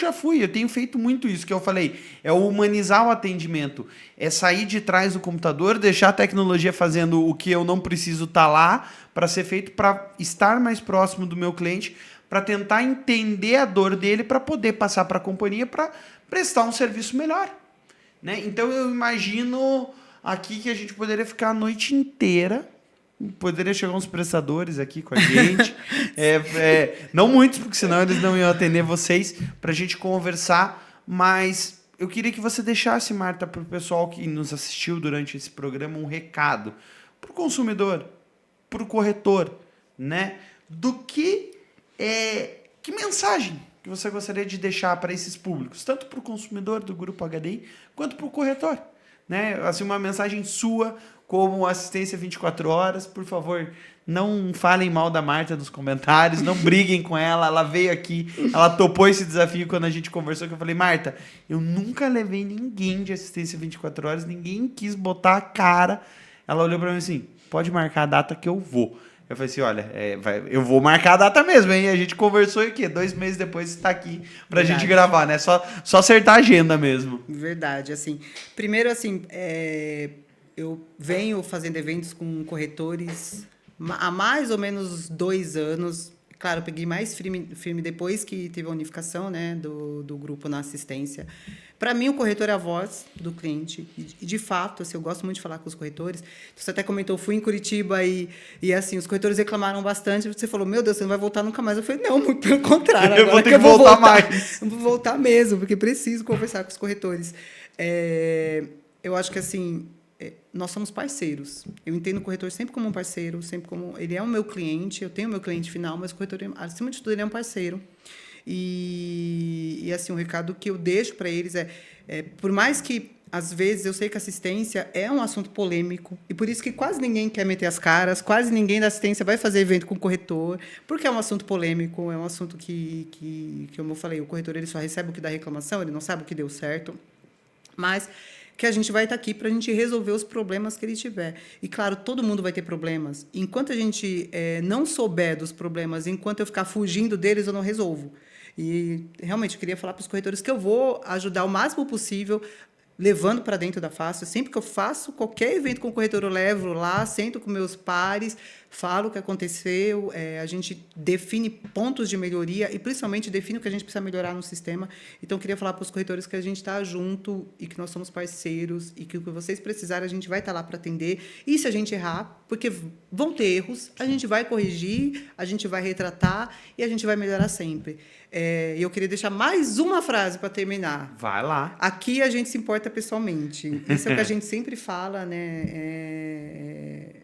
tenho feito muito isso, que eu falei, é humanizar o atendimento, é sair de trás do computador, deixar a tecnologia fazendo o que eu não preciso estar lá para ser feito, para estar mais próximo do meu cliente, para tentar entender a dor dele, para poder passar para a companhia, para prestar um serviço melhor. Né? Então eu imagino aqui que a gente poderia ficar a noite inteira, poderia chegar uns prestadores aqui com a gente, não muitos, porque senão eles não iam atender vocês, para a gente conversar, mas eu queria que você deixasse, Marta, para o pessoal que nos assistiu durante esse programa, um recado para o consumidor, para o corretor, né? Que mensagem que você gostaria de deixar para esses públicos, tanto para o consumidor do Grupo HDI, quanto para o corretor? Né? Assim, uma mensagem sua, como assistência 24 horas, por favor, não falem mal da Marta nos comentários, não briguem com ela veio aqui, ela topou esse desafio quando a gente conversou, que eu falei, Marta, eu nunca levei ninguém de assistência 24 horas, ninguém quis botar a cara, ela olhou para mim assim, pode marcar a data que eu vou. Eu falei assim, olha, eu vou marcar a data mesmo, hein? A gente conversou aqui, 2 meses depois está aqui pra gente gravar, né? Só acertar a agenda mesmo. Verdade, assim. Primeiro, assim, eu venho fazendo eventos com corretores há mais ou menos 2 anos. Claro, eu peguei mais firme depois que teve a unificação, né, do grupo na assistência. Para mim, o corretor é a voz do cliente. E de fato, assim, eu gosto muito de falar com os corretores. Você até comentou, fui em Curitiba e assim, os corretores reclamaram bastante. Você falou, meu Deus, você não vai voltar nunca mais. Eu falei, não, muito pelo contrário. Eu vou ter que voltar mais. Eu vou voltar mesmo, porque preciso conversar com os corretores. Eu acho que, assim, nós somos parceiros. Eu entendo o corretor sempre como um parceiro, sempre como... Ele é o meu cliente, eu tenho o meu cliente final, mas o corretor, acima de tudo, ele é um parceiro. E assim, um recado que eu deixo para eles por mais que, às vezes, eu sei que assistência é um assunto polêmico, e por isso que quase ninguém quer meter as caras, quase ninguém da assistência vai fazer evento com o corretor, porque é um assunto polêmico, é um assunto que como eu falei, o corretor ele só recebe o que dá reclamação, ele não sabe o que deu certo, mas que a gente vai estar aqui para a gente resolver os problemas que ele tiver. E, claro, todo mundo vai ter problemas. Enquanto a gente não souber dos problemas, enquanto eu ficar fugindo deles, eu não resolvo. E realmente eu queria falar para os corretores que eu vou ajudar o máximo possível, levando para dentro da Fácil. Sempre que eu faço qualquer evento com o corretor, eu levo lá, sento com meus pares, falo o que aconteceu, a gente define pontos de melhoria e, principalmente, define o que a gente precisa melhorar no sistema. Então, eu queria falar para os corretores que a gente está junto e que nós somos parceiros e que o que vocês precisarem, a gente vai estar lá para atender. E se a gente errar, porque vão ter erros, a gente vai corrigir, a gente vai retratar e a gente vai melhorar sempre. E eu queria deixar mais uma frase para terminar. Vai lá. Aqui a gente se importa pessoalmente. Isso é o que a gente sempre fala, né?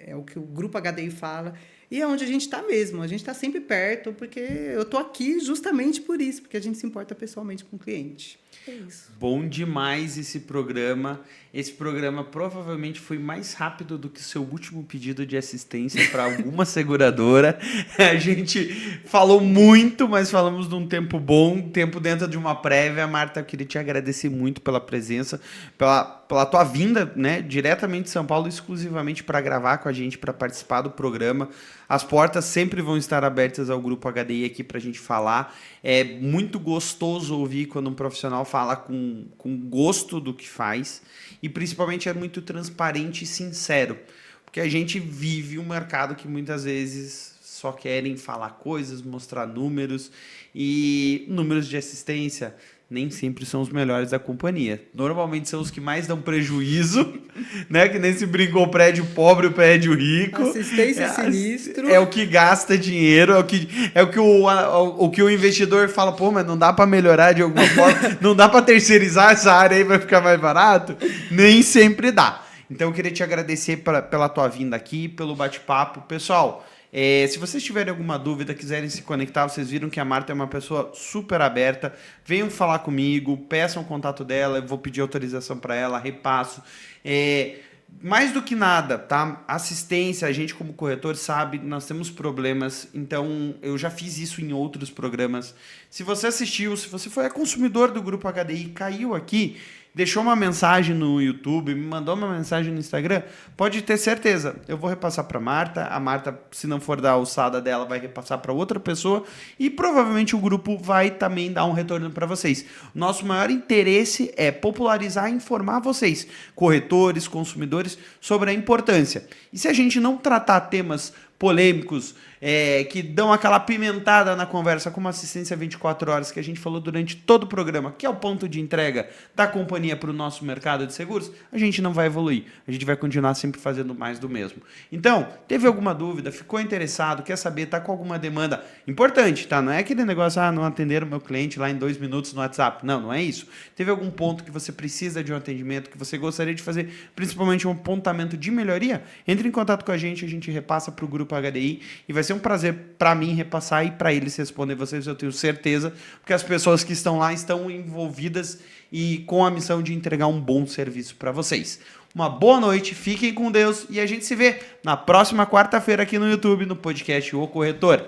É o que o Grupo HDI fala. E é onde a gente está mesmo. A gente está sempre perto, porque eu estou aqui justamente por isso, porque a gente se importa pessoalmente com o cliente. É isso. Bom demais esse programa. Esse programa provavelmente foi mais rápido do que o seu último pedido de assistência para alguma seguradora. A gente falou muito, mas falamos de um tempo bom, tempo dentro de uma prévia. Marta, eu queria te agradecer muito pela presença, pela tua vinda, né, diretamente de São Paulo, exclusivamente para gravar com a gente, para participar do programa. As portas sempre vão estar abertas ao Grupo HDI aqui para a gente falar. É muito gostoso ouvir quando um profissional fala com gosto do que faz e principalmente é muito transparente e sincero, porque a gente vive um mercado que muitas vezes só querem falar coisas, mostrar números, e números de assistência nem sempre são os melhores da companhia. Normalmente são os que mais dão prejuízo, né? Que nem se brincou o prédio pobre e o prédio rico. Assistência sinistro. É o que gasta dinheiro, é o que o investidor fala, pô, mas não dá para melhorar de alguma forma, não dá para terceirizar essa área aí para ficar mais barato? Nem sempre dá. Então eu queria te agradecer pela tua vinda aqui, pelo bate-papo. Pessoal, se vocês tiverem alguma dúvida, quiserem se conectar, vocês viram que a Marta é uma pessoa super aberta, venham falar comigo, peçam o contato dela, eu vou pedir autorização para ela, repasso. Mais do que nada, tá? Assistência, a gente como corretor sabe, nós temos problemas, então eu já fiz isso em outros programas. Se você assistiu, se você foi consumidor do Grupo HDI, caiu aqui, deixou uma mensagem no YouTube, me mandou uma mensagem no Instagram, pode ter certeza, eu vou repassar para a Marta, se não for da alçada dela, vai repassar para outra pessoa e provavelmente o grupo vai também dar um retorno para vocês. Nosso maior interesse é popularizar e informar vocês, corretores, consumidores, sobre a importância. E se a gente não tratar temas polêmicos, que dão aquela pimentada na conversa, como assistência 24 horas, que a gente falou durante todo o programa, que é o ponto de entrega da companhia para o nosso mercado de seguros, a gente não vai evoluir. A gente vai continuar sempre fazendo mais do mesmo. Então, teve alguma dúvida, ficou interessado, quer saber, está com alguma demanda importante, tá? Não é aquele negócio, não atenderam o meu cliente lá em 2 minutos no WhatsApp. Não é isso. Teve algum ponto que você precisa de um atendimento, que você gostaria de fazer, principalmente um apontamento de melhoria? Entre em contato com a gente repassa para o Grupo HDI e vai ser um prazer para mim repassar e para eles responder vocês, eu tenho certeza, porque as pessoas que estão lá estão envolvidas e com a missão de entregar um bom serviço para vocês. Uma boa noite, fiquem com Deus e a gente se vê na próxima quarta-feira aqui no YouTube, no podcast O Corretor.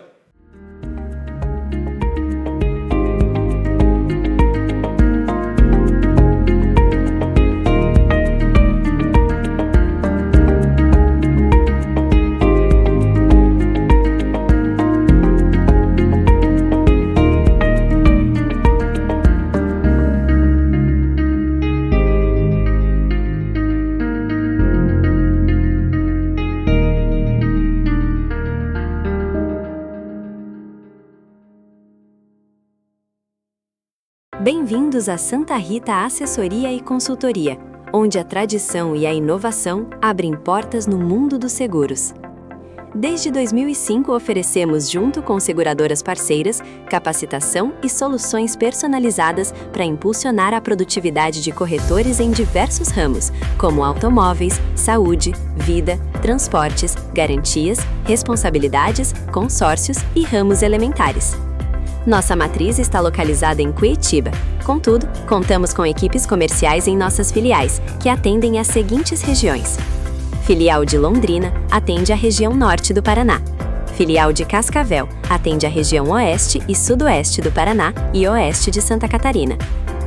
Bem-vindos a Santa Rita Assessoria e Consultoria, onde a tradição e a inovação abrem portas no mundo dos seguros. Desde 2005 oferecemos, junto com seguradoras parceiras, capacitação e soluções personalizadas para impulsionar a produtividade de corretores em diversos ramos, como automóveis, saúde, vida, transportes, garantias, responsabilidades, consórcios e ramos elementares. Nossa matriz está localizada em Curitiba. Contudo, contamos com equipes comerciais em nossas filiais, que atendem às seguintes regiões. Filial de Londrina atende a região norte do Paraná. Filial de Cascavel atende a região oeste e sudoeste do Paraná e oeste de Santa Catarina.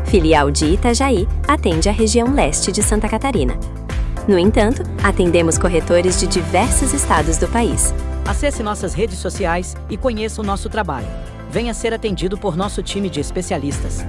Filial de Itajaí atende a região leste de Santa Catarina. No entanto, atendemos corretores de diversos estados do país. Acesse nossas redes sociais e conheça o nosso trabalho. venha ser atendido por nosso time de especialistas.